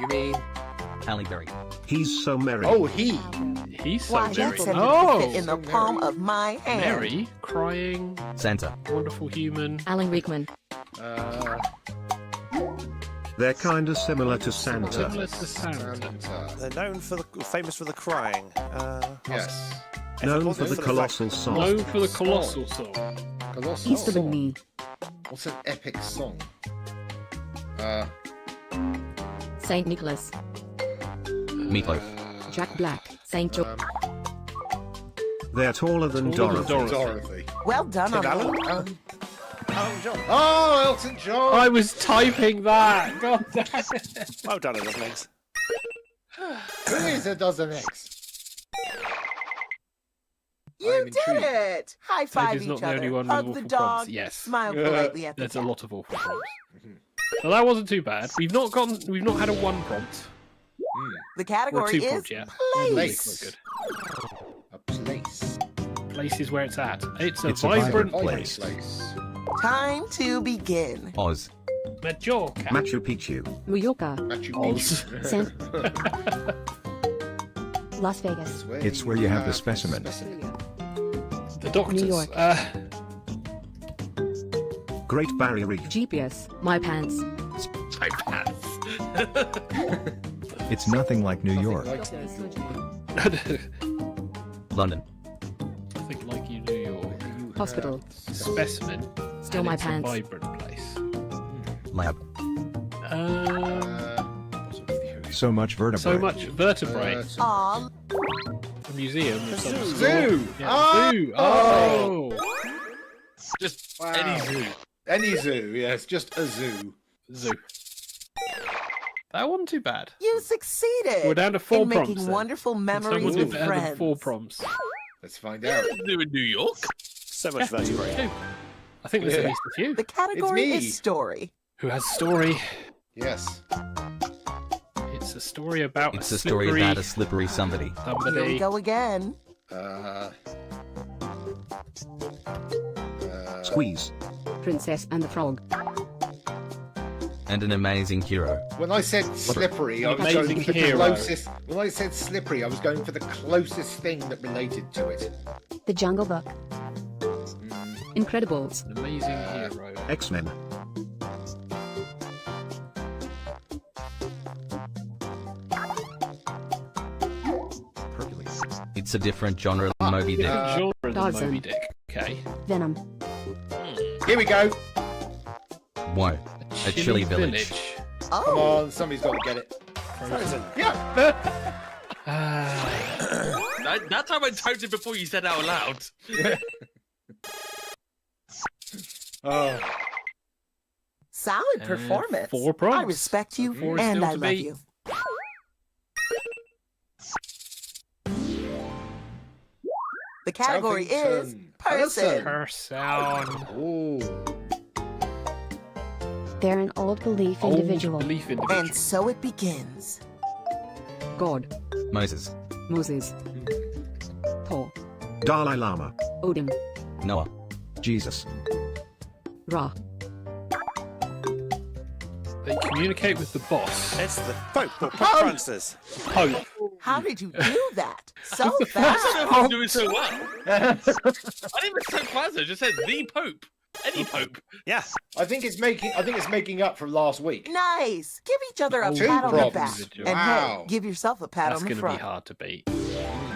You mean? Halle Berry. He's so merry. Oh, he. He's so Why, merry. that sentence Oh, could fit in the palm of my hand. Mary, crying, Santa. wonderful human. Alan Rickman. They're kinda similar to Santa. Similar to Santa. Santa. They're known for the famous for the crying. Yes. Known for the colossal Known song. for the colossal song. Colossal Easter song. than me. What's an epic song? Saint Nicholas. Meatloaf. Jack Black. Saint George. They're taller than Taller than Dorothy. Dorothy. Well done on Alan? that. Alan John. Oh, Elton John. I was typing that. God damn it. Well done, it makes. Who is it does the next? You I'm did intrigued. it! High five David's each not the other. only one with Hug the awful dog. prompts. Yes. Smile politely at the There's a cat. lot of awful prompts. So that wasn't too bad. We've not had a one prompt The or category two is prompts yet. place. Quite A place. good. Place is where it's at. It's a It's a vibrant vibrant place. Time to begin. Oz. Majorca. Machu Picchu. Mallorca. Machu Oz. Picchu. San... Las Vegas. It's where you have the specimen. The doctors. New York. Great Barrier Reef. GPS. My pants. My pants. It's nothing like New York. London. Nothing like you, New York. Hospital. Specimen. Still and my it's pants. A vibrant place. Lab. So much vertebrae. So much vertebrae. Aw, A museum. Of some sort. Zoo. Yeah, zoo. Oh. Just any zoo. Any zoo, yes, just a zoo. Zoo. That wasn't too bad. You succeeded. We're down to 4 in prompts. making then. wonderful Can memories someone with do better than friends. 4 prompts. Let's find out. Do in New York. So much vertebrae. 2. I think there's at least a few. The category It's me. is story. Who has a story? Yes. It's a story about It's a a story slippery about a slippery somebody. Here we somebody. go again. Squeeze. Princess and the Frog. And an amazing hero. When I said slippery, I was Amazing going for the hero. closest. When I said slippery, I was going for the closest thing that related to it. The Jungle Book. Incredibles. An amazing hero. X-Men. Hercules. It's a different genre than Moby Dick. Different genre than Tarzan. Moby Dick. Okay. Venom. Here we go. Whoa. A chilly village. Come Oh, on, somebody's got to get it. Frozen. Yeah. That time I typed it before you said it out loud. Oh. solid performance. 4 prompts. I respect you 4 is and still I to love beat. you. The category is Southington. person. Person. Oh. They're an old belief Old individual. belief individual. And so it begins. God. Moses. Moses. Thor. Dalai Lama. Odin. Noah. Jesus. Ra. They communicate with the boss. It's the Pope or Pope Francis. Pope. How did you do that? So I fast. don't know if I'm doing so well. I didn't even say Francis, I just said the Pope. Any Pope. Yeah. I think it's making up from last week. Nice. Give each other a 2 pat on the back. prompts. And Wow. hey, give yourself a pat That's on the going to be front. hard to beat.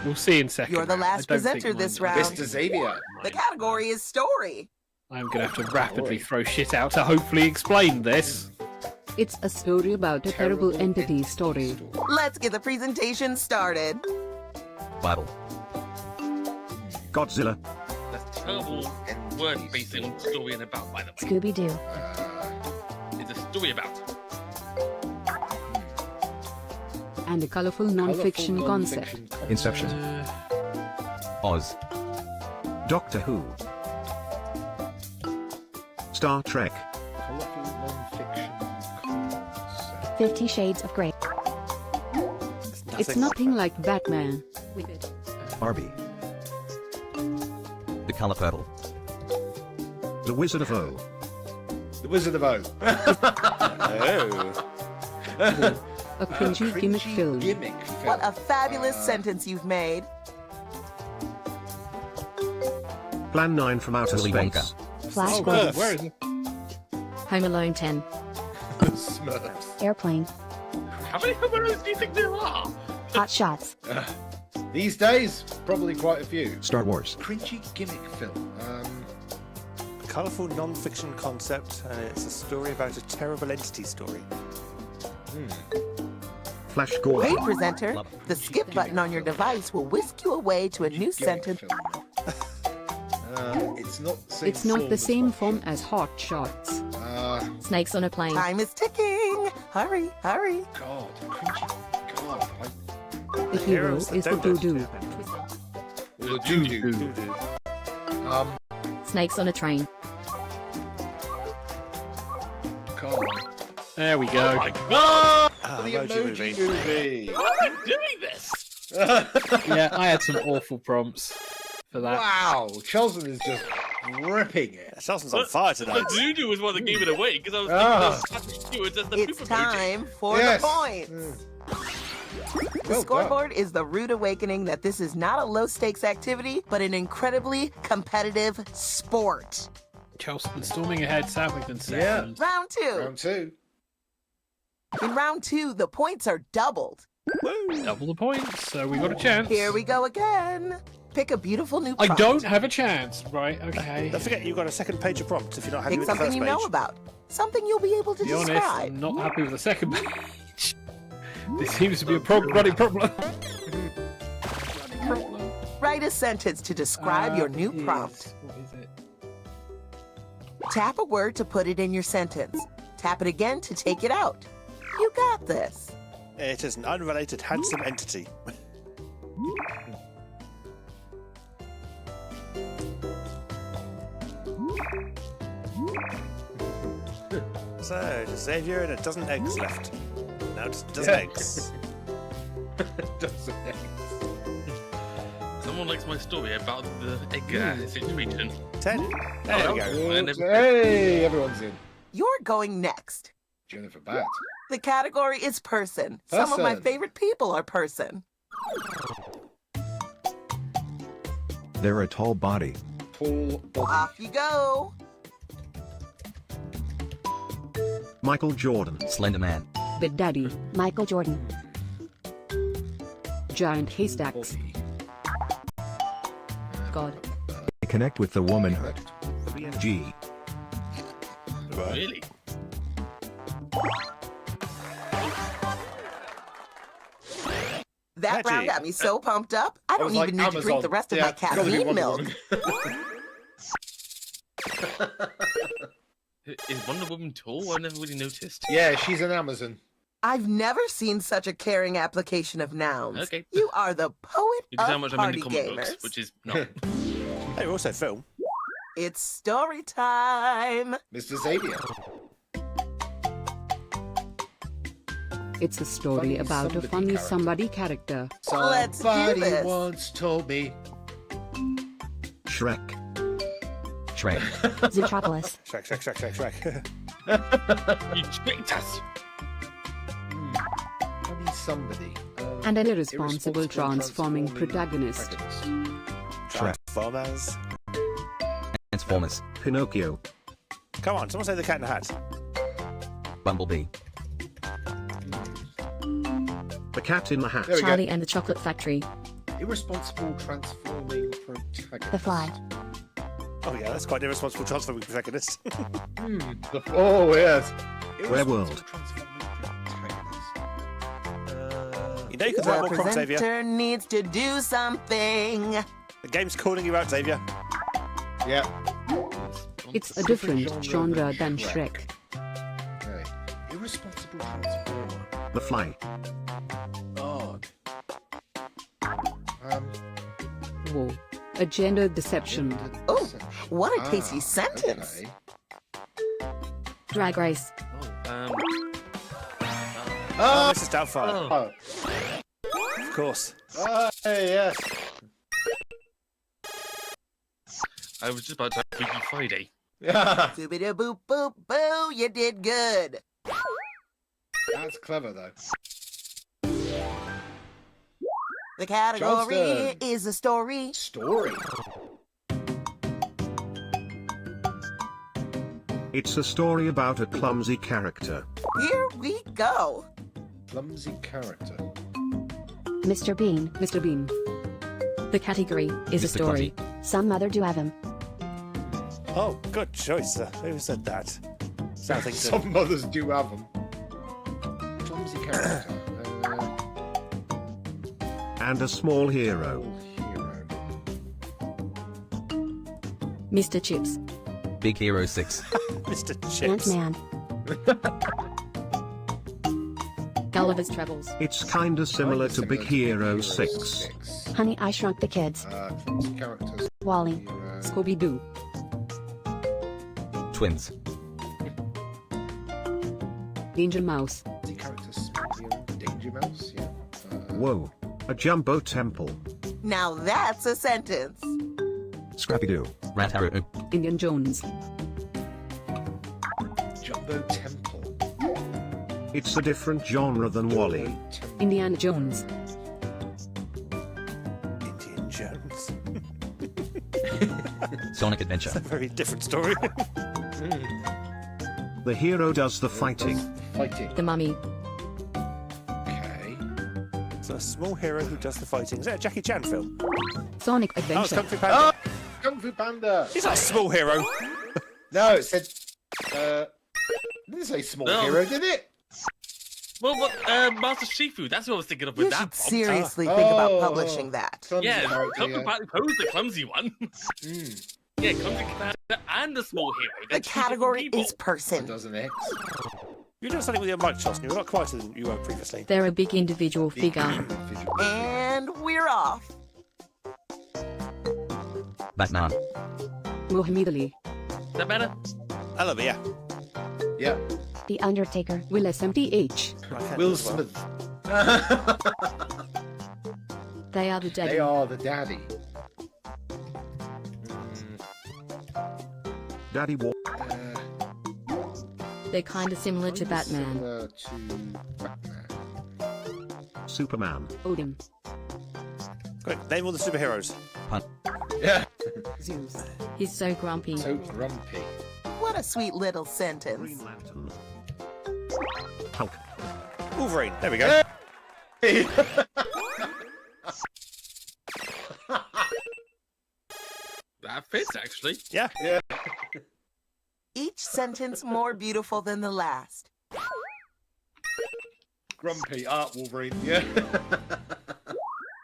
We'll see in second. You're the round. last I don't think presenter this mine- round. Mr. Xavier. The category is story. I'm going to have to rapidly throw shit out to hopefully explain this. It's a story about a terrible entity story. Let's get the presentation started. Bible. Godzilla. That's terrible word based on story and about, by the way. Scooby-Doo. It's a story about. And a colorful non-fiction concept. Inception. Oz. Doctor Who. Star Trek. Colourful non-fiction concept. 50 Shades of Grey. It's nothing like Batman. Barbie. The color purple. The Wizard of O. The Wizard of O. Oh. A cringy gimmick film. Gimmick film. What a fabulous sentence you've made. Plan 9 from Outer Willy Space. Wonka. Flash Oh, Gordon. where is it? Home Alone 10. Smurfs. Airplane. How many Homeruns do you think there are? Hot Shots. These days, probably quite a few. Star Wars. Cringy gimmick film. Colourful non-fiction concept, and it's a story about a terrible entity story. Flash Hey, Gordon. presenter. The skip button on your device will whisk you away to a new Gimmick sentence. film. It's not the same It's not the as same one. form as Hot Shots. Snakes on a Plane. Time is ticking. Hurry, hurry. God, cringy. God, The hero is the doo-doo. the doo-doo. Doo-doo. Snakes on a Train. God. There we go. Ah, The emoji movie. movie. Why am I doing this? Yeah, I had some awful prompts for that. Wow, Chelsen is just ripping it. Chelsen's on fire tonight. The Voodoo was one that gave it away because I was Ah. thinking of Patrick Stewart as the It's poop emoji. time for Yes. the points. The Well scoreboard is the rude awakening that this is not a low-stakes activity, but an incredibly competitive sport. Chelsea storming ahead, Southampton second. Round two. Round 2. In round 2, the points are doubled. Double the points, so we got a chance. Here we go again. Pick a beautiful new I prompt. don't have a chance. Right, okay. Don't forget you've got a second page of prompts if you're not happy Pick with the something first you page. know about. Something you'll be able to To be honest, describe. I'm not happy with the second page. This seems to be a running problem. Running problem. Write a sentence to describe your new Yes. prompt. What is it? Tap a word to put it in your sentence. Tap it again to take it out. You got this. It is an unrelated handsome entity. So, just Xavier and a dozen eggs left. Now just a dozen eggs. Dozen eggs. Someone likes my story about the egg situation. 10. There we go. And Hey, everyone's in. You're going next. Jennifer Bat. The category is person. Some of my Person. favorite people are person. They're a tall body. Tall body. Off you go. Michael Jordan. Slender Man. Big Daddy, Michael Jordan. Giant haystacks. Body. God. They connect with the womanhood. G. Really? That round got me so pumped up, I don't was even like need to drink the Amazon. rest of Yeah, my it's gotta be caffeine Wonder milk. Woman. Is Wonder Woman tall? I never really noticed. Yeah, she's an Amazon. I've never seen such a caring application of nouns. Okay. You are the poet You can tell how of much I'm party into comic gamers. books, which is not. Hey, we're also film. It's story time. Mr. Xavier. It's a story about a funny somebody character. Let's do Somebody this. once told me. Shrek. Shrek. Zootropolis. Shrek. You tricked us! Funny somebody. And an irresponsible transforming protagonist. Transformers. Transformers. Pinocchio. Come on, someone say the Cat in the Hat. Bumblebee. The Cat in the Hat. There we Charlie and the Chocolate Factory. go. Irresponsible transforming protagonist. The Fly. Oh yeah, that's quite an irresponsible transforming protagonist. Oh, yes. Werewolf. Transforming protagonist. You know you can throw The more crocs, Xavier. presenter needs to do something. The game's calling you out, Xavier. Yeah. It's a different genre than Shrek. Okay. Irresponsible transformer. The Fly. Odd. Whoa. A gender deception. Oh, what a tasty sentence. Okay. Drag Race. Oh, Mrs. Doubtfire. Oh. Of course. Hey, yes. I was just about to say Freaky Friday. Yeah. Doobie boop boop boo, you did good. That's clever, though. The category Johnston. is a story. Story. It's a story about a clumsy character. Here we go. Clumsy character. Mr. Bean. Mr. Bean. The category is a Mr. story. Some mother do have him. Oh, good choice. Who said that? Something to... Some mothers do have them. Clumsy character. And a small hero. Hero. Mr. Chips. Big Hero 6. Mr. Chips. Ant-Man. Gulliver's Travels. It's kinda similar to Big Hero 6. Honey, I Shrunk the Kids. Clumsy characters. Wally. Hero. Scooby-Doo. Twins. Danger Mouse. Clumsy characters. Hero. Danger Mouse. Yeah. Whoa. A Jumbo Temple. Now that's a sentence. Scrappy-Doo. Rat Arrow. Indiana Jones. Jumbo Temple. It's a different genre than Wally. Temple. Indiana Jones. Indiana Jones. Sonic Adventure. A very different story. The hero does the fighting. Fighting. The Mummy. Okay. So a small hero who does the fighting. Is that a Jackie Chan film? Sonic Oh, it's Adventure. Kung Fu Panda. Kung Fu Panda. He's not a small hero. No, it said. It didn't say small No. hero, did it? Well, what, Master Shifu, that's what I was thinking of with You that should prompt. seriously think about publishing that. Clumsy Yeah, character, Kung Fu yeah. Panda posed the clumsy one. Mm. Yeah, Clumsy Panda And a small hero. The They're two category different is people. person. Doesn't X. You're doing something with your mic, Chelsea. You're not quieter than you were previously. They're a big individual figure. And we're off. Batman. Muhammad Ali. Is that better? I love it, yeah. Yeah. The Undertaker. Will SMDH. I can Will as well. Smith. They are the daddy. They are the daddy. Daddy War. They're kinda similar to Batman. Similar to Batman. Superman. Odin. Quick, name all the superheroes. Yeah. Zeus. He's so grumpy. So grumpy. What a sweet little sentence. Green Lantern. Hulk. Wolverine. There we go. Hey. That fits, actually. Yeah. Yeah. Each sentence more beautiful than the last. Grumpy. Wolverine. Yeah.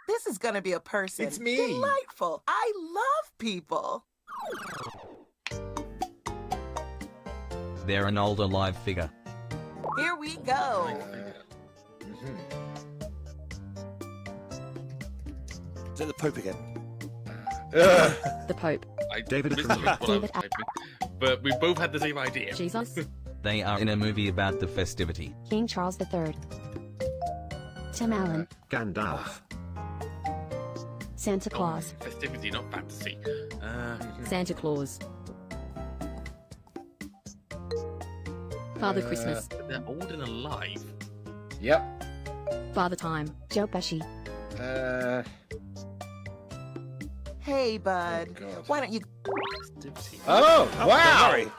This is gonna be a person. It's me. Delightful. I love people. They're an older live figure. Here we go. Is it the Pope again? The Pope. I David missed Attenborough. what I was typing, but we both had the same idea. Jesus. They are in a movie about the festivity. King Charles III. Tim Allen. Gandalf. Santa Claus. Festivity, not fantasy. Santa Claus. Father Christmas. They're old and alive. Yep. Father Time. Joe Pesci. Hey, bud. God. Why don't you... Festivity. Oh, wow. Sorry.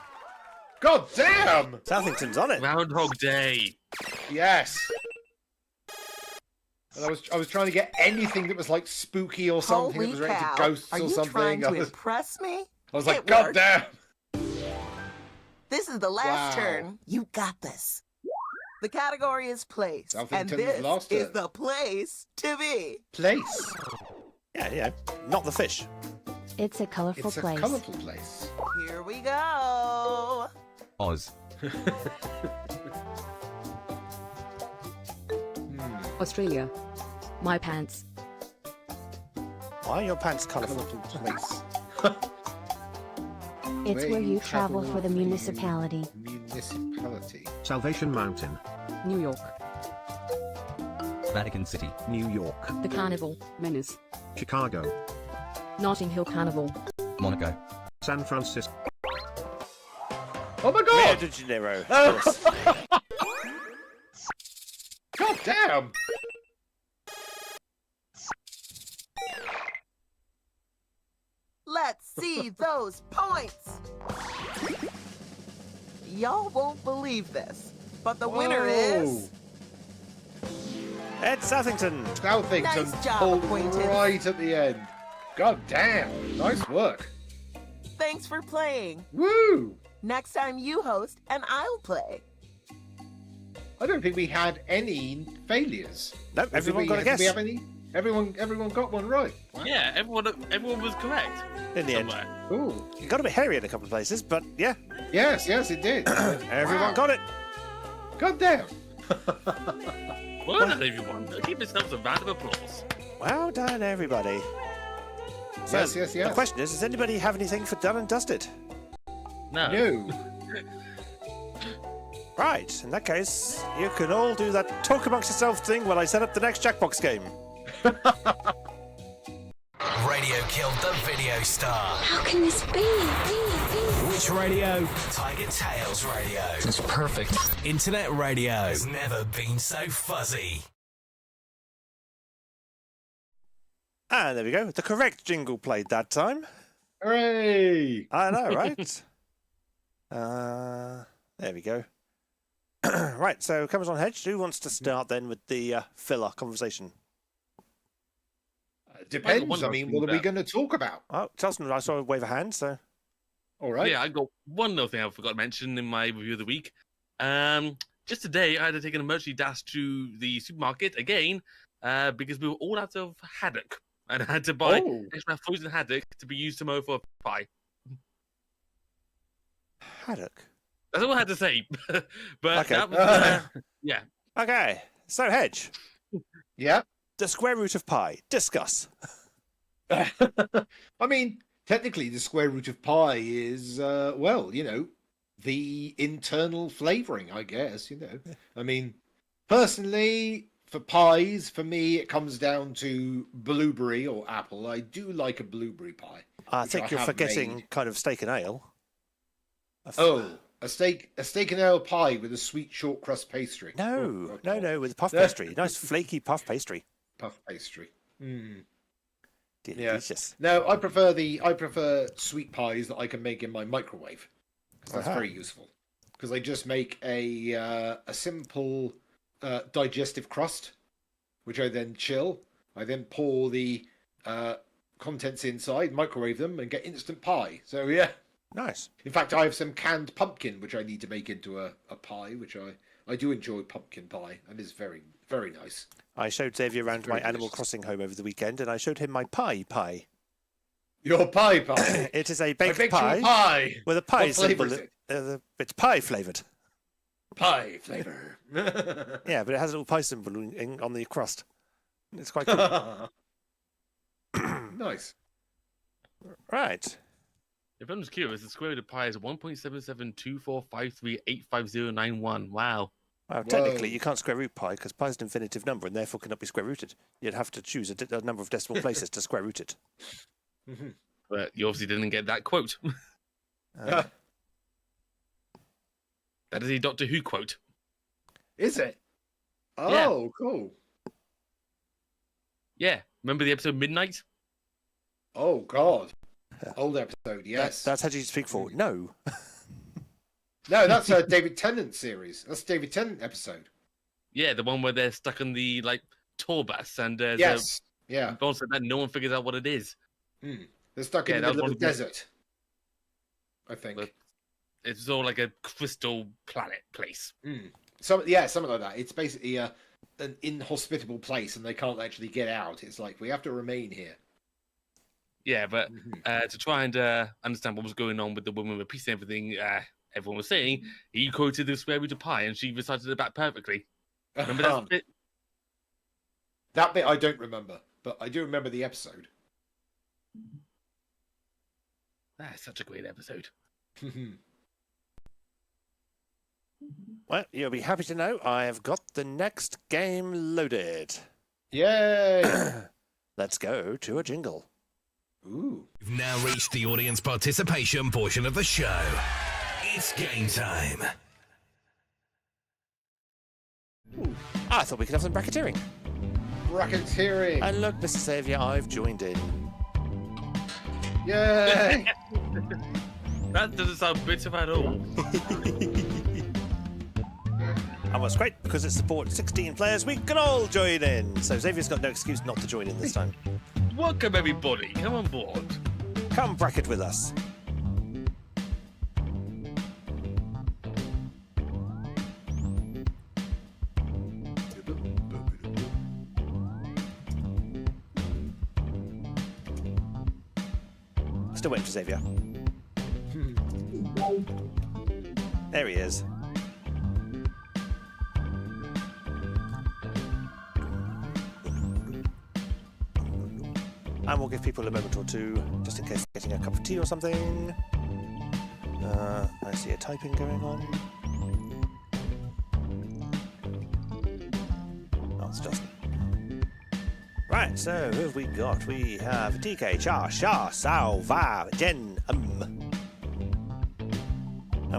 God damn. Southington's on it. Groundhog Day. Yes. And I was trying to get anything that was like spooky or something Holy that was related cow. to ghosts Are or you something. trying to I was impress me? like, It God worked. damn. This is the last Wow. turn. You got this. The category is place. And Southington's this last is turn. the place to be. Place. Yeah, yeah. Not the fish. It's a colorful It's a place. colourful place. Here we go. Oz. Australia. My pants. Why are your pants colourful? Colourful place. It's where you travel for the municipality. Municipality. Salvation Mountain. New York. Vatican City. New York. The Carnival. Venice. Chicago. Notting Hill Carnival. Monaco. San Francisco. Oh my Rio god! de Janeiro. Of course. God damn! Let's see those points. Y'all won't believe this, but the winner is... Ed Southington. Southington Nice job, pulled acquaintance. right at the end. God damn! Nice work. Thanks for playing. Woo! Next time you host and I'll play. I don't think we had any failures. No, Did everyone we- got a did guess. we have any? Everyone got one right. Yeah, everyone was correct. In the end. Somewhere. Ooh. It got a bit hairy in a couple of places, but yeah, Yes, it did. everyone Wow. got it. God damn. Well done, everyone. Give yourselves a round of applause. Well done, everybody. So, Yes. The question is, does anybody have anything for done and dusted? No. No. Right, in that case, you can all do that talk amongst yourself thing while I set up the next Jackbox game. Radio killed the video star. How can this be? Which radio? TigerTails Radio. It's perfect. Internet radio has never been so fuzzy. And there we go. The correct jingle played that time. Hooray! I know, right? There we go. Right, so Comes on Hedge, who wants to start then with the filler conversation? Depends. I mean, what are we going to talk about? Oh, Chelsea, I saw a wave a hand, so... All right. Yeah, I got one little thing I forgot to mention in my review of the week. Just today, I had to take an emergency dash to the supermarket again because we were all out of haddock. And I had to buy extra frozen haddock to be used tomorrow for pie. Haddock. That's all I had to say. But Okay. that was, yeah. Okay, so Hedge, Yeah. the square root of pi. Discuss. I mean, technically, the square root of pi is, well, the internal flavouring, I guess, I mean, personally, for pies, for me, it comes down to blueberry or apple. I do like a blueberry pie. I which think you're have forgetting made. kind of steak and ale. A steak and ale pie with a sweet short crust pastry. No, Oh, no, with puff pastry. Nice flaky puff pastry. Puff pastry. Delicious. No, I prefer sweet pies that I can make in my microwave, because that's very useful. Because I just make a simple digestive crust, which I then chill. I then pour the contents inside, microwave them, and get instant pie. So yeah. Nice. In fact, I have some canned pumpkin which I need to make into a pie, which I do enjoy pumpkin pie, and it's very, very nice. I showed Xavier around my Animal Crossing home over the weekend, and I showed him my pie. Your pie pie? It is a baked you pie, a pie with a pie What flavour symbol. is it? It's pie flavoured. Pie flavour. Yeah, but it has a little pie symbol on the crust. It's quite cool. Nice. Right. If anyone's curious, the square root of pi is 1.772453855091. Wow. Well, technically, you can't square root pi because pi is an infinitive number and therefore cannot be square rooted. You'd have to choose a number of decimal places to square root it. But you obviously didn't get that quote. That is a Doctor Who quote. Is it? Oh, Yeah. Cool. Yeah. Remember the episode Midnight? Oh, God. Old episode, yes. That's how you speak for. No. No, that's a David Tennant series. That's a David Tennant episode. Yeah, the one where they're stuck on the tour bus and Yes. Yeah. also that no one figures out what it is. They're stuck in the that middle was of the one of the- desert, I think. But it's all like a crystal planet place. Something like that. It's basically an inhospitable place, and they can't actually get out. It's like, we have to remain here. Yeah, but to try and understand what was going on with the woman with peace and everything, everyone was saying, he quoted the square root of pi, and she recited it back perfectly. Remember that bit? That bit I don't remember, but I do remember the episode. That's such a great episode. Well, you'll be happy to know I have got the next game loaded. Yay! Let's go to a jingle. Ooh. You've now reached the audience participation portion of the show. It's game time. I thought we could have some bracketeering. Racketeering. And look, Mr. Saviour, I've joined in. Yay! That doesn't sound bitter at all. And what's great, because it supports 16 players, we can all join in. So Xavier's got no excuse not to join in this time. Welcome, everybody. Come on board. Come bracket with us. Still waiting for Xavier. There he is. And we'll give people a moment or two, just in case they're getting a cup of tea or something. I see a typing going on. Oh, it's Justin. Right, so who have we got? We have TK, Cha, Sha, Sao, Va, Jen, And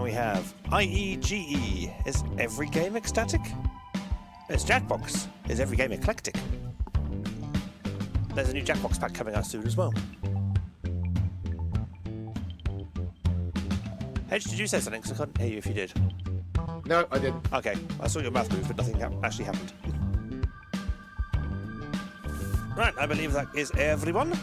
we have IEGE. Is every game ecstatic? It's Jackbox. Is every game eclectic? There's a new Jackbox pack coming out soon as well. Hedge, did you say something? Because I couldn't hear you if you did. No, I didn't. Okay, I saw your mouth move, but nothing actually happened. Right, I believe that is everyone.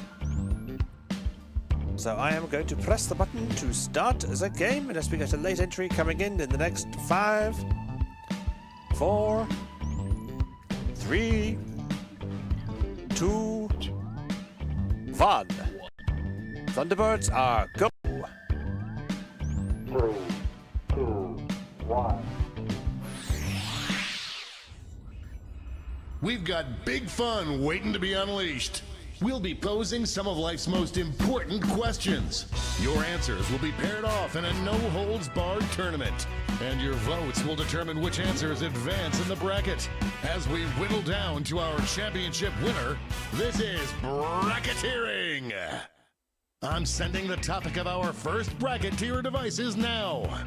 So I am going to press the button to start the game, unless we get a late entry coming in the next 5, 4, 3, 2, 1. Thunderbirds are go. We've got big fun waiting to be unleashed. We'll be posing some of life's most important questions. Your answers will be paired off in a no-holds-barred tournament. And your votes will determine which answers advance in the bracket. As we whittle down to our championship winner, this is bracketeering. I'm sending the topic of our first bracket to your devices now.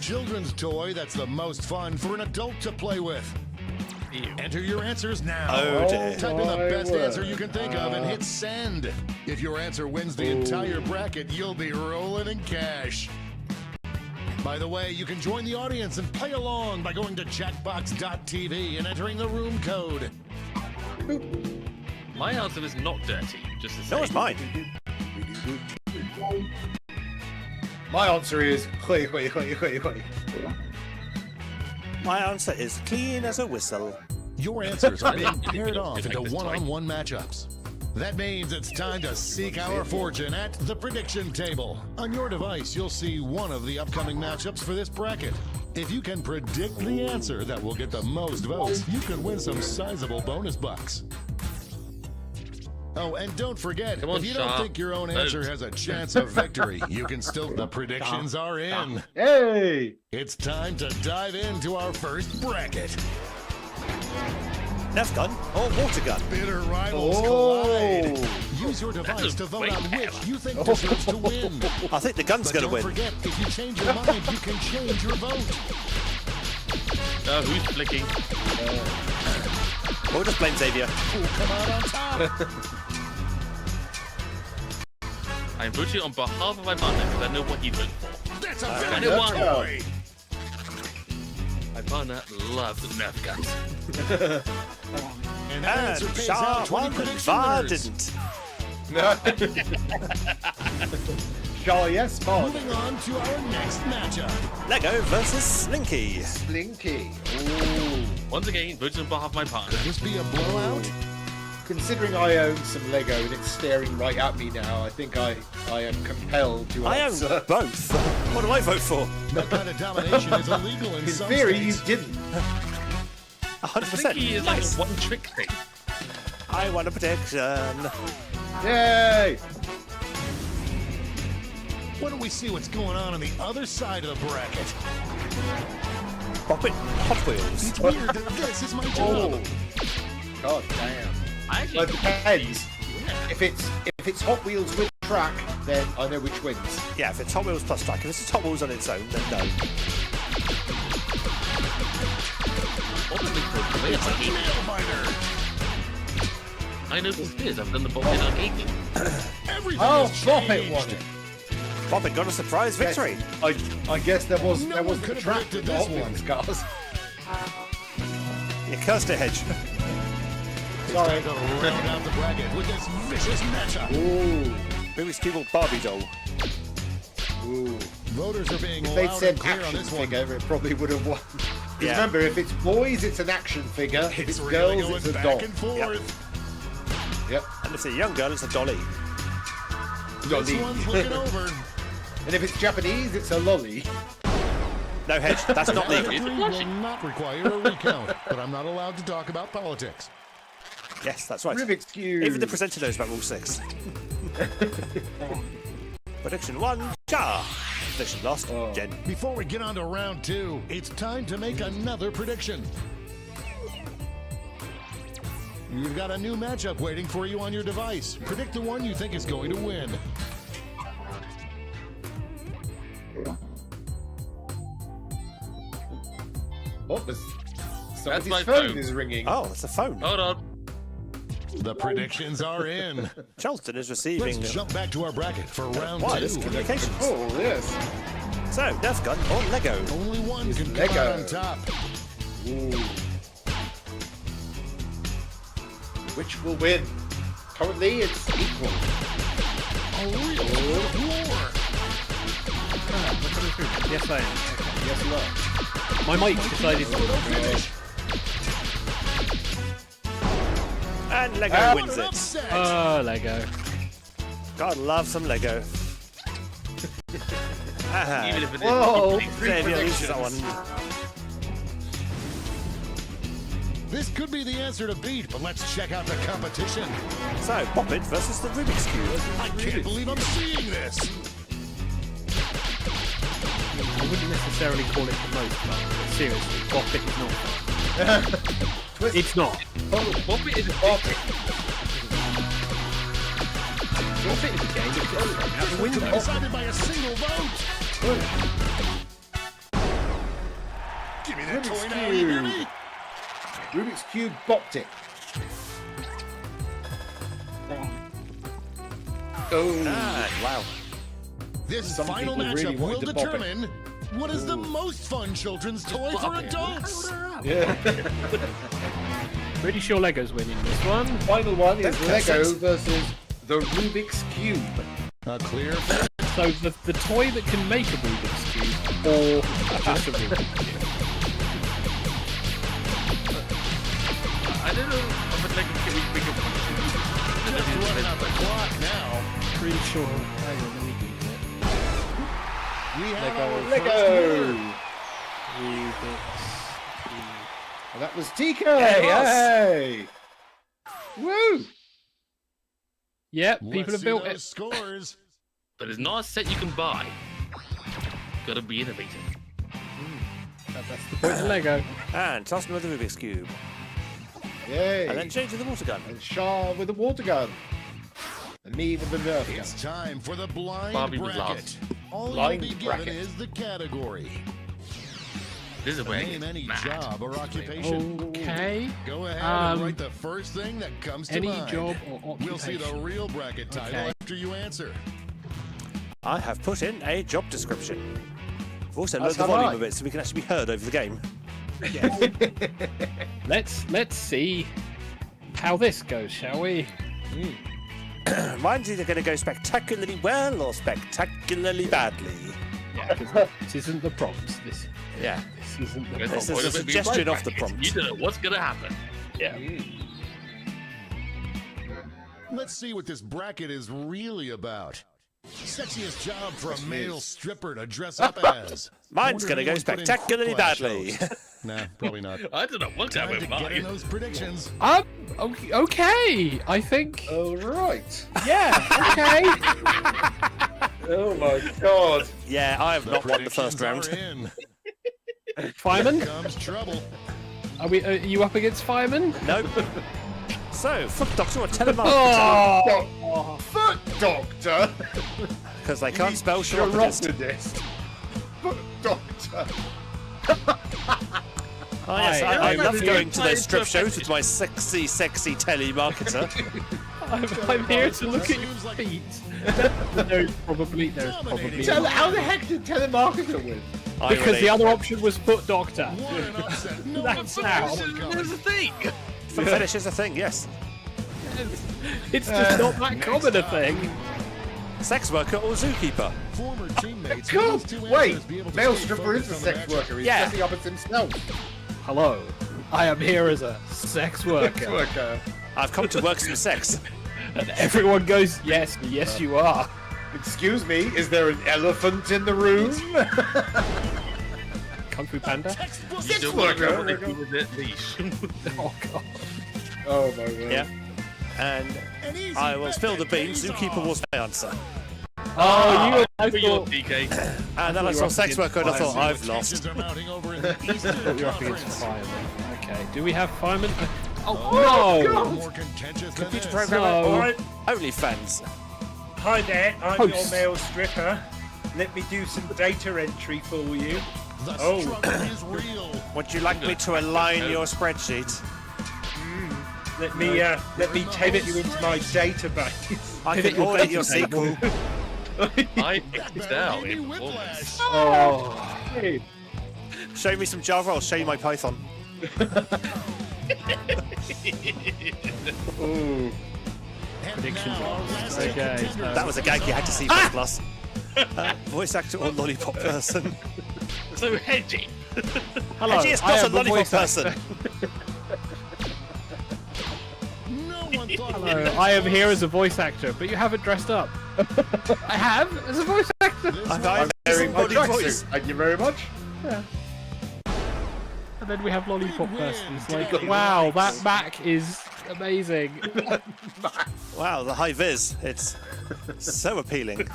Children's toy that's the most fun for an adult to play with. Enter your answers now. Oh, dear. Type in the best answer you can think of and hit send. If your answer wins the entire bracket, you'll be rolling in cash. By the way, you can join the audience and play along by going to jackbox.tv and entering the room code. My answer is not dirty, just to say. No, it's mine. My answer is My answer is clean as a whistle. Your answers are being paired off into one-on-one matchups. That means it's time to seek our fortune at the prediction table. On your device, you'll see one of the upcoming matchups for this bracket. If you can predict the answer that will get the most votes, you can win some sizable bonus bucks. Oh, and don't forget, Come on, if you don't Sharp. think your own answer has a chance of victory, you can still... The predictions are in. Hey! It's time to dive into our first bracket. Nerf gun or water gun? Bitter rivals collide. Use your device to vote on which you think deserves to win. I think the gun's But going to win. don't forget, if you change your mind, you can change your vote. Who's flicking? We'll just blame Xavier. Who'll come out on top? I'm voting on behalf of my partner because I know what he'd vote for. That's a I very know good one. boy. My partner loves Nerf guns. And that And answer pays out Sharp 20 won, prediction Var winners. didn't. Shall yes, Bob? Moving on to our next matchup. Lego versus Slinky. Slinky. Once again, voting on behalf of my partner. Could this be a blowout? Considering I own some Lego and it's staring right at me now, I think I am compelled to I answer. own both. What do I vote for? That kind of domination is illegal in In some theory, states. you didn't. 100%. Slinky is like Nice. a one-trick thing. I want a prediction. Yay! Why don't we see what's going on the other side of the bracket? Pop it. Hot Wheels. It's weird that this is my job. Oh. God damn. I actually Well, it depends. If it's Hot Wheels with track, then I know which wins. Yeah, if it's Hot Wheels plus track. If it's Hot Wheels on its own, then no. It's a nail biter. I know who it is. I've done the boxing arcade thing. Everything Oh, has Bop it changed. won it. Pop it got a surprise victory. Yes, I guess there was No there one was could the have track predicted with the this Hot one. Wheels cars. You cursed it, Hedge. It's time to round out the bracket with this vicious matchup. Ooh. Rubik's Cube or Barbie doll. Ooh. Voters are being If they'd loud said and clear on action this one. figure, it probably would have won. 'Cause Yeah. Remember, if it's boys, it's an action figure. If It's it's really girls, going it's a back doll. and forth. Yep. And if it's a young girl, it's a dolly. This Dolly. one's looking over. And if it's Japanese, it's a lolly. No, Hedge, that's not legal. Victory will not require a recount, but I'm not allowed to talk about politics. Yes, that's right. Rubik's Cube. Even the presenter knows about Rule 6. Prediction 1, Jar. Prediction lost, Jen. Before we get on to round 2, it's time to make another prediction. You've got a new matchup waiting for you on your device. Predict the one you think is going to win. What was? That's Somebody's my phone phone. is ringing. Oh, it's a phone. Hold on. The predictions are in. Charlton is receiving. Let's jump back to our bracket for round Wireless 2. communications. Oh, yes. So, Nerf gun or Lego? Only one It's can Lego. come out on top. Ooh. Which will win? Currently, it's equal. A real war. Yes, I am. Yes, you are. My mic decided to. And Lego wins An it. upset. Oh, Lego. God love some Lego. Aha. Even if it is Whoa, complete three Xavier loses that predictions. one. This could be the answer to beat, but let's check out the competition. So, Bop It versus the Rubik's Cube. I can't believe I'm seeing this. I wouldn't necessarily call it the most fun, but seriously, Bop It is not fun. It's not. Bop It is a Bop It. Bop It is a game that gets thrown out the window. Decided by a single vote. Give me that toy now, you hear me? Rubik's Cube bopped it. Wow. This Some final people really matchup will wanted to bop it. determine what is the most fun children's toy for adults. Yeah. Pretty sure Lego's winning this one. Final one is Don't Lego catch it. versus the Rubik's Cube. Clear. So the toy that can make a Rubik's Cube, or just a Rubik's Cube. I don't know if it's like we can Just running out the clock now. Pretty sure. Hang on, let me Google it. We have Lego. our Lego! Rubik's And that was TK! Hey! Woo! Yep, Let's people have see built those it. scores. But it's not a set you can buy. Gotta be innovative. That's the point of Lego. And toss him with the Rubik's Cube. Yay! And then change to the water gun. And Shah with the water gun. And me with the Nerf gun. It's time for the blind Bobby was bracket. last. All Blind you'll be given bracket. is the category. This is where it Name gets any mad. job or occupation. Okay. Go ahead and Um, write the first thing that comes to Any mind. job or occupation. We'll see the real bracket title Okay. after you answer. I have put in a job description. I've also lowered That's the how volume I- a bit so we can actually be heard over the game. Let's see how this goes, shall we? Mine's either going to go spectacularly well or spectacularly badly. Yeah, because this isn't the prompt. This isn't the That's This the is point a of it being suggestion blind of the bracket. prompt. You don't know what's gonna happen. Yeah. Let's see what this bracket is really about. Sexiest job for a male stripper to dress up as. Mine's Wonder going to if go anyone put in spectacularly flash badly. shows. Nah, probably not. I don't know what's Time to happening get in mine. those predictions. Okay. I think. All right. Yeah. Okay. Oh my god. Yeah, I have not won the first round. Predictions are in. Fireman, Here comes trouble. are you up against Fireman? Nope. So, foot doctor or telemarketer? Oh. Foot doctor. Because they can't spell Chiropodist. chiropodist. Foot doctor. Oh, yes, Hi, I I'm love really going to those strip excited. shows with my sexy telemarketer. I'm here to look at your feet. There's probably Tell, how the heck did telemarketer win? because the other option was foot doctor. What an upset. No That's one how. saw this coming. There's a thing. Foot fetish is a thing, yes. It's just not that common a thing. Sex worker or zookeeper? Former teammates. God, these two wait. answers be able to Male stay stripper is a focused on the sex matchup. worker. He's Yeah. dressing up as himself. Hello, I am here as a sex Sex worker. worker. I've come to work some sex. And everyone goes, yes, yes you are. Excuse me, is there an elephant in the room? Kung Fu Panda? Textbook You don't want to go with that leash. Oh god. Oh my word. Yeah. And An easy I will bet spill the that beans. pays Zookeeper off. was my answer. Oh, I For your thought DK. And then I saw sex worker and I thought, I've lost. Tensions are mounting over in the Eastern you're up against Conference. Fireman. Okay, do we have Fireman? Oh, no! More contentious than Computer this. programmer No. or OnlyFans? Hi there, I'm Host. your male stripper. Let me do some data entry for you. The Oh. struggle is real. Would you like me to align your spreadsheet? Let me take you into my database. I Pivot can your audit your data table. sequel. I That picked better out give me in whiplash. performance. Oh. Show me some Java, I'll show you my Python. Ooh. Prediction. Now, our last Okay. contender. That was a gag you had to see first class. Voice actor or lollipop person? So hedgy. Hello, Actually, it's I not a am lollipop voice actor. person. No one thought Hello, I am here as a voice actor, but you haven't dressed up. I have as a voice actor. this I'm was wearing My body voice. tracksuit. Thank you very much. And then we have Lollipop Person. It's like, wow, that Mac is amazing. Wow, the high vis. It's so appealing.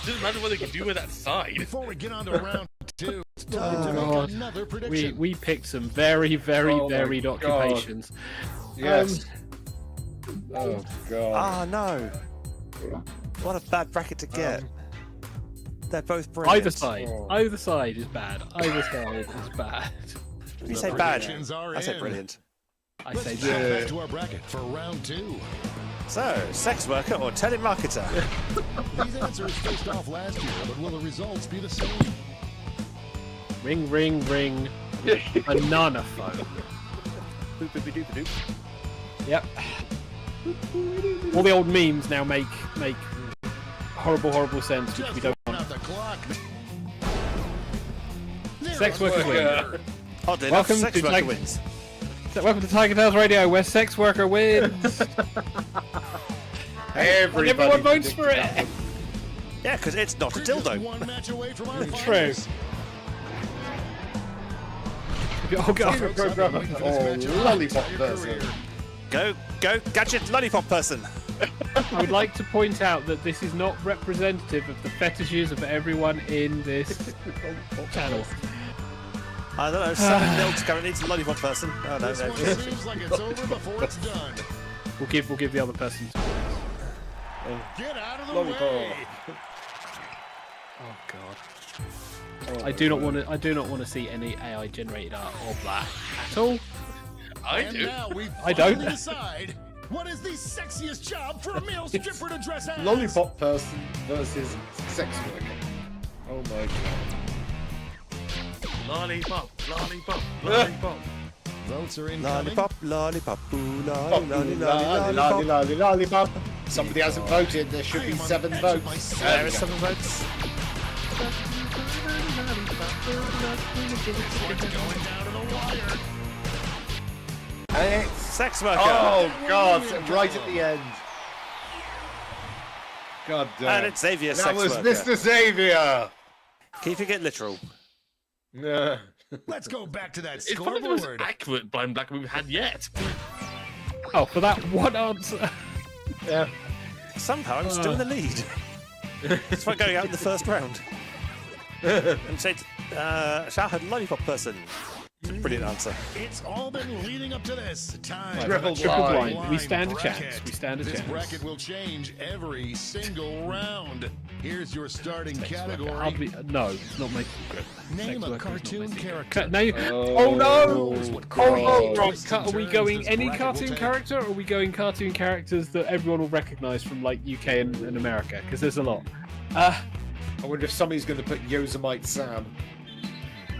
Just imagine what they can do with that side. Before we get on to round 2, it's time to God. make another prediction. We picked some very, very varied occupations. Yes. Oh god. Ah, no. What a bad bracket to get. They're both brilliant. Either side is bad. Either side is bad. You say bad. Predictions are I say in. brilliant. I say Let's bad. jump back to our bracket for round 2. So, sex worker or telemarketer? These answers faced off last year, but will the results be the same? Ring, ring, ring. Banana phone. Boop, boop, doop, doop. Yep. All the old memes now make horrible sense, which we don't want. Out the clock. Sex worker wins. Oddly enough, Welcome sex to worker wins. Welcome to TigerTails Radio, where sex worker wins. Everyone votes for it. Yeah, because it's not a dildo. One match away from our True. finals. Oh god. Lollipop person. Go, gadget lollipop person. I would like to point out that this is not representative of the fetishes of everyone in this channel. I don't know, 7-0 currently to lollipop person. Oh no, This no. one seems like it's over before it's done. We'll give the other person. Get out of the Lollipop. way. Oh god. I do not want to see any AI generated art of that at all. And now we I don't. finally decide what is the sexiest job for a male stripper to dress as. Lollipop person versus sex worker. Oh my god. Lollipop, lollipop, lollipop. Votes are in. Lollipop, lollipop, ooh, Lolly, lolly, lolly, lolly, lolly, lollipop. Somebody hasn't voted. There should be I'm on 7 the edge of votes. my There is seat. 7 votes. It's going down to the wire. And it's... Sex worker. Oh god, right at the end. God damn. And it's Xavier, That sex was worker. Mr. Xavier. Keeping it literal. Nah. Let's go back to that It's probably the most scoreboard. accurate blind black we've had yet. Oh, for that one answer. Yeah. Somehow I'm still in the lead. Despite going out in the first round. And said, childhood lollipop person. Brilliant answer. It's all been leading up to this. Time. Triple for the blind. We stand a bracket. chance. We stand a This chance. bracket will change every single round. Here's your starting I'll category. be, no, it's not my secret. Name Sex a worker is not cartoon my secret. character. Now you, Oh, no! What Oh no! twists Right, and are we turns going this any bracket will cartoon take. character, or are we going cartoon characters that everyone will recognise from like UK and America? Because there's a lot. I wonder if somebody's going to put Yosemite Sam.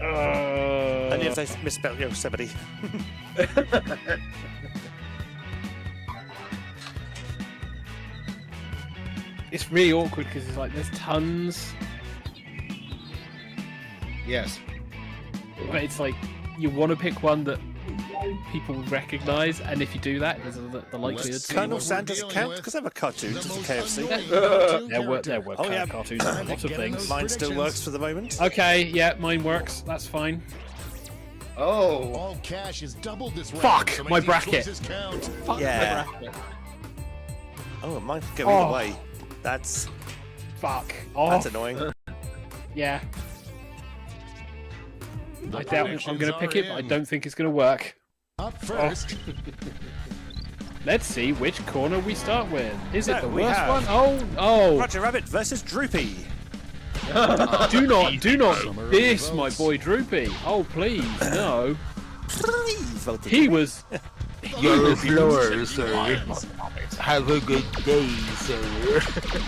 Only if they misspelled Yosemite. It's really awkward because it's like there's tons, Yes. but it's like you want to pick one that people recognise, and if you do that, there's the likelihood. Let's see Colonel what we're Sanders dealing count? with. Because they were cartoons The at most KFC. annoying cartoon There were character. Oh, yeah. cartoons, lots of things. Mine still works for the moment. Okay, yeah, mine works. That's fine. Oh. All cash is doubled this round. Fuck, so make my these bracket. choices count. Fuck Yeah. my bracket. Oh, mine could go Oh. either way. That's Fuck. Oh, that's annoying. yeah. The I doubt I'm predictions going to pick are it, but I in. don't think it's going to work. Up first, Let's see which corner we start with. Is it So, the we worst have- one? Oh, Roger Rabbit versus Droopy. do not Summary diss my votes. boy Droopy. Oh, please, no. Please vote for He was. You're the floor, sir. Have a good day, sir.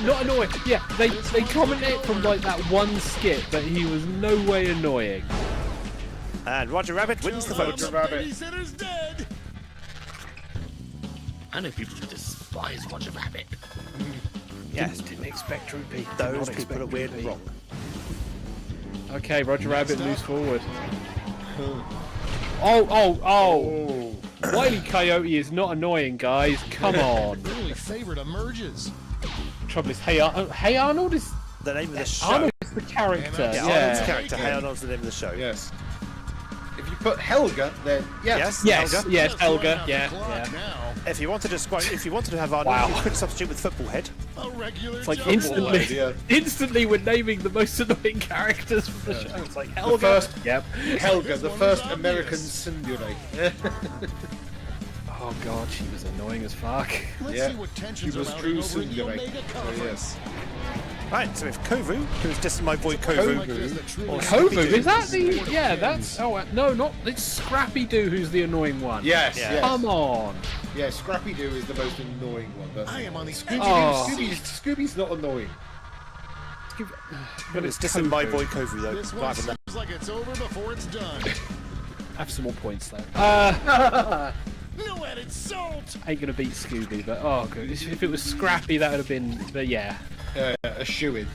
Not annoying. Yeah, they comment it from like that one skit, but he was no way annoying. And Roger Rabbit wins the vote. Roger Rabbit. babysitter's dead. I know people who despise Roger Rabbit. Yes, Didn't expect Droopy. Did those not people are expect weird and Droopy. wrong. Okay, Roger Rabbit Next moves up. forward. Oh! Wile E. Coyote is not annoying, guys. Come on. Early favorite emerges. Trouble is, Hey Arnold is The name of the show. Arnold is the character. Yeah, Yeah. Arnold's character. Hey Arnold's the name of the show. Yes. If you put Helga, then Yes, Yes, yes, Helga. Yeah, yeah. If you wanted to have Arnold, you could substitute with Football Head. It's like instantly we're naming the most annoying characters from the show. It's like Helga. Helga, the first American tsundere. Oh god, she was annoying as fuck. Yeah, she was true tsundere. Yes. Right, so we have Kovu, who's just my boy Kovu. Kovu, is that the... Yeah, that's... Oh, no, not... It's Scrappy-Doo who's the annoying one. Yes, yes. Come on. Yeah, Scrappy-Doo is the most annoying one. But I am on the Scooby's not annoying. But it's just my boy Kovu, though. This one seems like it's over before it's done. Have some more points, though. No added salt! Ain't gonna beat Scooby, but oh, good. If it was Scrappy, that would have been... But yeah. A shoo-in.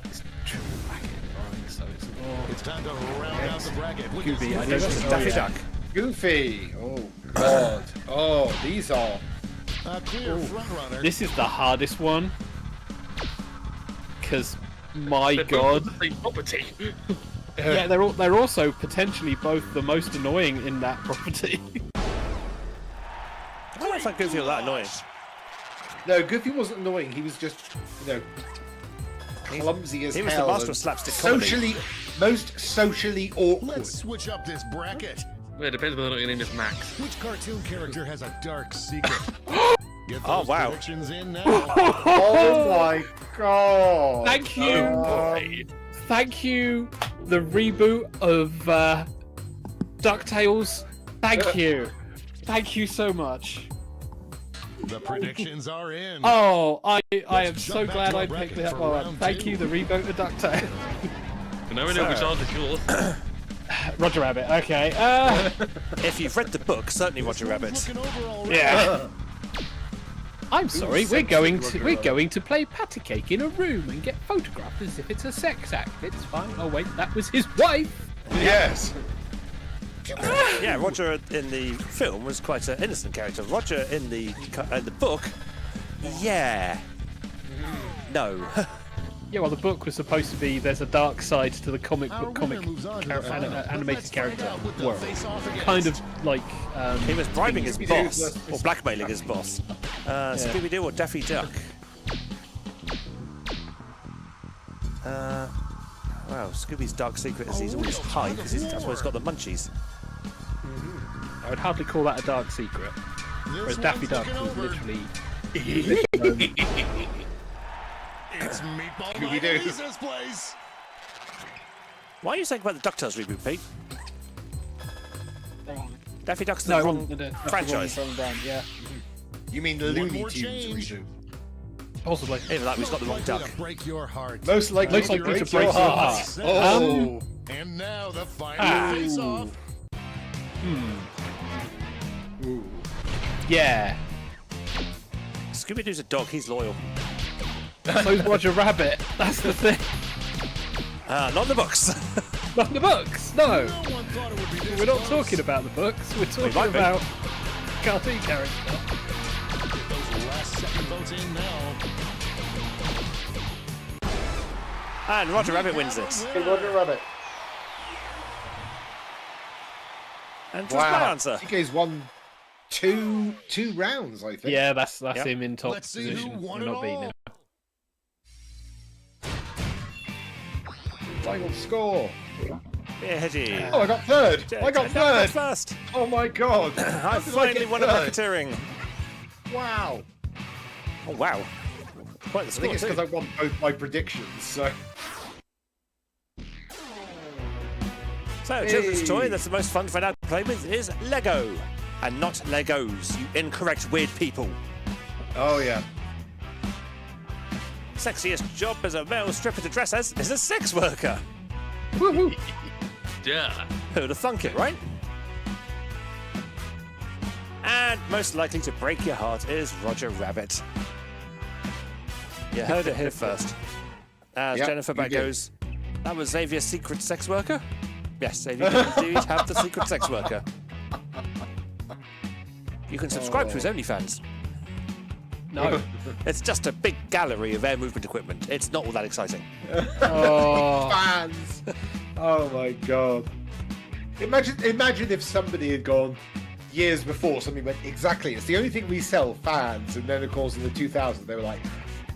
It's triple bracket, right? So it's... Oh. It's time to round out the bracket. Goofy, I know Daffy Duck. Goofy! Oh, God. Oh, these are... A clear front runner. This is the hardest one. Because, my god... Property. Yeah, they're also potentially both the most annoying in that property. I don't know if Goofy was that annoying. No, Goofy wasn't annoying. He was just, clumsy as hell. He was the master of slapstick comedy. Most socially awkward. Let's switch up this bracket. Well, it depends whether or not your name is Max. Which cartoon character has a dark secret? Get Oh, those wow. predictions in now. Oh my god. Thank you. Thank you, the reboot of DuckTales. Thank you. Thank you so much. The predictions are in. Oh, I am so glad I picked that one. Thank you, the reboot of DuckTales. Now we know which answer yours. Roger Rabbit, okay. If you've read the book, certainly Roger Rabbit. Yeah. I'm sorry, we're going to play patty cake in a room and get photographed as if it's a sex act. It's fine. Oh wait, that was his wife. Yes. Yeah, Roger in the film was quite an innocent character. Roger in the book, yeah. No. Yeah, well, the book was supposed to be there's a dark side to the animated character world. Kind of like... he was bribing his boss, or blackmailing his boss. Scooby-Doo or Daffy Duck? Wow, Scooby's dark secret is he's always high, because that's why he's got the munchies. I would hardly call that a dark secret. Whereas Daffy Duck was literally... It's Meatball Scooby-Doo. Lisa's place. Why are you saying about the DuckTales reboot, Pete? Daffy Duck's the wrong franchise. Yeah. You mean the Looney Tunes reboot? Possibly. Even that, we've got the wrong duck. Break your heart. Most likely to break your heart. Oh. And now the final face-off. Yeah. Scooby-Doo's a dog, he's loyal. So's Roger Rabbit. That's the thing. Not in the books. Not in the books, no. We're not talking about the books. We're talking about cartoon character. Get those last second votes in now. And Roger Rabbit wins it. Roger Rabbit. And what's my answer? I think he's won two rounds, I think. Yeah, that's him in top position. We're not beating him. Final score. Yeah, Hedgie. Oh, I got third. I got third. First. Oh my god. I finally won a racketeering. Wow. Oh, wow. Quite the I score, think it's too. because I won both my predictions, so... So, children's toy that's the most fun for an adult to play with is Lego. And not Legos, you incorrect weird people. Oh, yeah. Sexiest job as a male stripper to dress as is a sex worker. Woohoo! Duh. Who'd have thunk it, right? And most likely to break your heart is Roger Rabbit. You heard it here first. As Jennifer back goes, that was Xavier's secret sex worker? Yes, Xavier did indeed have the secret sex worker. You can subscribe to his OnlyFans. No. It's just a big gallery of air movement equipment. It's not all that exciting. Oh. Fans! Oh my god. Imagine if somebody had gone years before, somebody went, exactly, it's the only thing we sell, fans, and then of course in the 2000s they were like,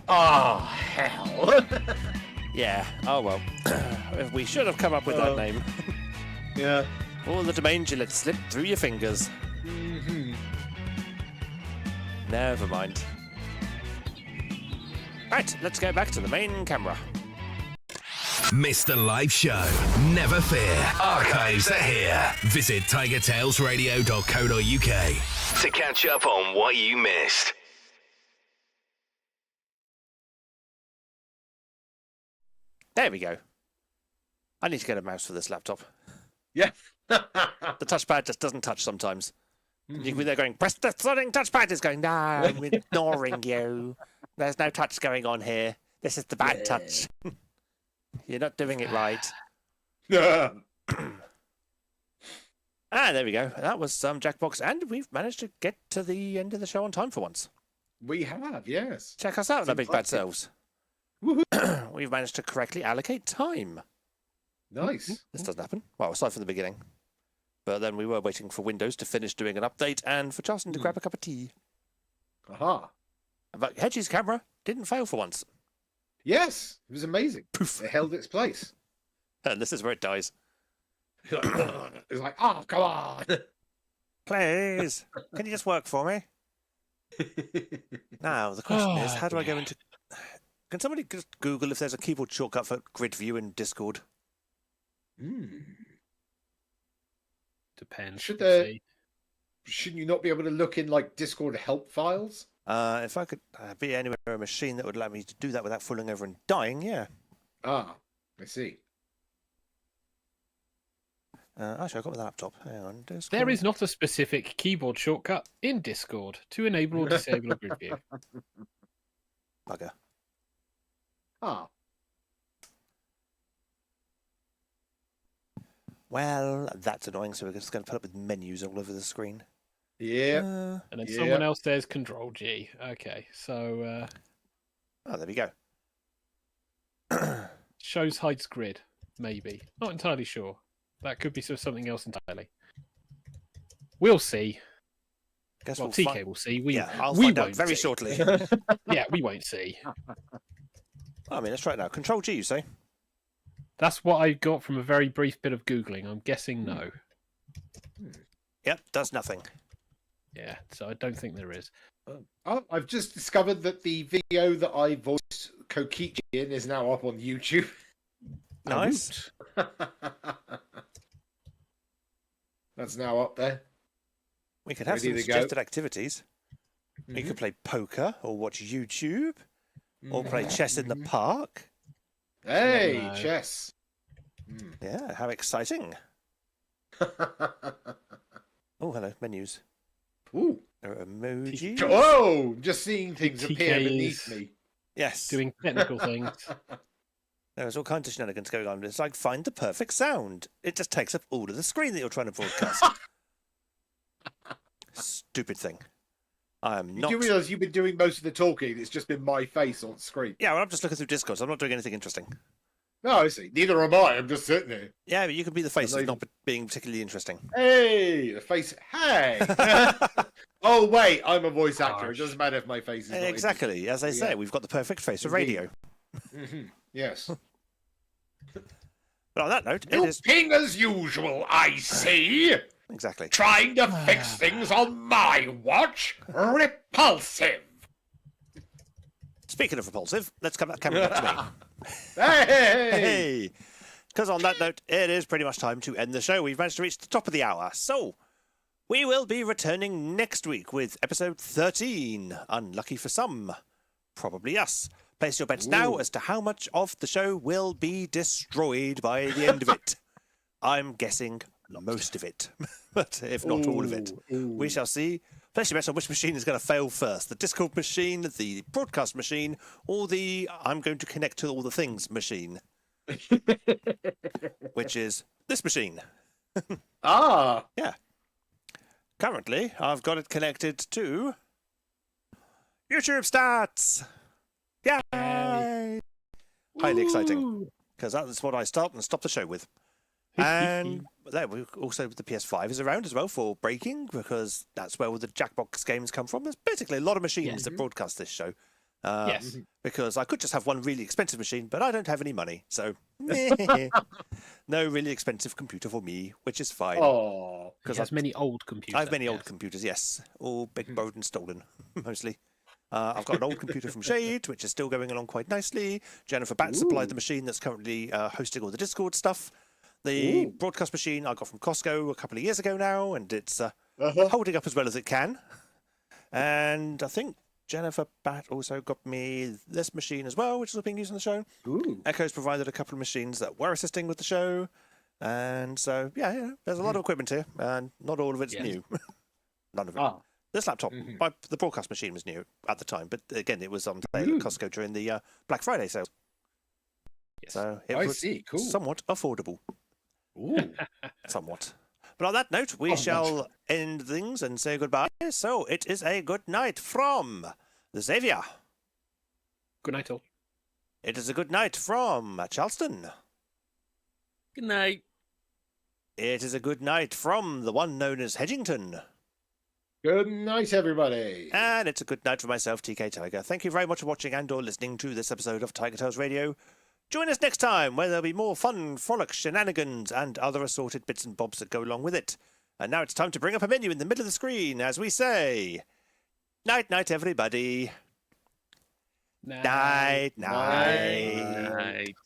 hell. Yeah, oh well. We should have come up with that name. Yeah. All the domains you let slip through your fingers. Mm-hmm. Never mind. Right, let's go back to the main camera. Missed the live show? Never fear. Archives are here. Visit TigerTailsRadio.co.uk to catch up on what you missed. There we go. I need to get a mouse for this laptop. Yeah. The touchpad just doesn't touch sometimes. You can be there going, press the sodding touchpad. It's going, no, I'm ignoring you. There's no touch going on here. This is the bad touch. You're not doing it right. Yeah. There we go. That was Jackbox, and we've managed to get to the end of the show on time for once. We have, yes. Check us out, our big bad selves. We've managed to correctly allocate time. Nice. This doesn't happen. Well, aside from the beginning. But then we were waiting for Windows to finish doing an update and for Charleston to grab a cup of tea. Aha. But Hedgie's camera didn't fail for once. Yes, it was amazing. Poof. It held its place. And this is where it dies. It's like, oh, come on. Please, can you just work for me? Now, the question is, how do I go into... Can somebody just Google if there's a keyboard shortcut for grid view in Discord? Depends. Shouldn't you not be able to look in like Discord help files? If I could be anywhere a machine that would allow me to do that without falling over and dying, yeah. Ah, I see. Actually, I got my laptop. Hang on, Discord. There is not a specific keyboard shortcut in Discord to enable or disable a grid view. Bugger. Ah. Well, that's annoying, so we're just going to put up with menus all over the screen. Yeah. And then someone else says Control G. Okay, so... Oh, there we go. Shows hides grid, maybe. Not entirely sure. That could be something else entirely. We'll see. Guess well, we'll TK will see. I'll we find out won't very see. shortly. Yeah, we won't see. I mean, let's try it now. Control G, you say? That's what I got from a very brief bit of Googling. I'm guessing no. Yep, does nothing. Yeah, so I don't think there is. Oh, I've just discovered that the video that I voiced Kokichi in is now up on YouTube. Nice. That's now up there. We could have Ready some to suggested go. activities. We could play poker or watch YouTube or play chess in the park. Hey, No. chess. Yeah, how exciting. Oh, hello, menus. Ooh. There are emojis. Oh, just seeing things TK appear is beneath me. Yes. Doing technical things. There's all kinds of shenanigans going on. It's like find the perfect sound. It just takes up all of the screen that you're trying to broadcast. Stupid thing. I am You not... do realise you've been doing most of the talking. It's just been my face on screen. Yeah, well, I'm just looking through Discord, so I'm not doing anything interesting. No, I see. Neither am I. I'm just sitting there. Yeah, but you can be the face I'm of not not being particularly interesting. Hey, the face. Hey. Oh, wait. I'm a voice actor. It doesn't matter if my face is not Exactly. As I say, Yeah. we've got the perfect face for Indeed. radio. Yes. But on that note, You it is... ping as usual, I see. Exactly. Trying to fix things on my watch. Repulsive. Speaking of repulsive, let's come back to me. Hey. Hey! Because on that note, it is pretty much time to end the show. We've managed to reach the top of the hour. So, we will be returning next week with episode 13. Unlucky for some. Probably us. Place your bets now as to how much of the show will be destroyed by the end of it. I'm guessing most of it. But if not all of it. We shall see. Place your bets on which machine is going to fail first. The Discord machine, the broadcast machine, or the I'm going to connect to all the things machine. Which is this machine. Ah. Yeah. Currently, I've got it connected to YouTube stats. Yay! Highly exciting. Because that's what I start and stop the show with. And there, also the PS5 is around as well for breaking, because that's where all the Jackbox games come from. There's basically a lot of machines that broadcast this show. Yes. Because I could just have one really expensive machine, but I don't have any money, so no really expensive computer for me, which is fine. Oh, because there's many old computers. I have many old computers, yes, all big, borrowed, and stolen, mostly. I've got an old computer from Shade, which is still going along quite nicely. Jennifer Bat supplied the machine that's currently hosting all the Discord stuff. The broadcast machine I got from Costco a couple of years ago now, and it's holding up as well as it can. And I think Jennifer Bat also got me this machine as well, which is being used on the show. Echo's provided a couple of machines that were assisting with the show. And so, yeah, there's a lot of equipment here, and not all of it's new. None of it. This laptop, the broadcast machine was new at the time, but again, it was on sale at Costco during the Black Friday sale. Yes. So it was somewhat affordable. Somewhat. But on that note, we shall end things and say goodbye. So it is a good night from Xavier. Good night, all. It is a good night from Charleston. Good night. It is a good night from the one known as Hedgington. Good night, everybody. And it's a good night for myself, TK Tiger. Thank you very much for watching and or listening to this episode of TigerTails Radio. Join us next time, where there'll be more fun, frolic, shenanigans, and other assorted bits and bobs that go along with it. And now it's time to bring up a menu in the middle of the screen as we say, night, night, everybody. Night, night. Night.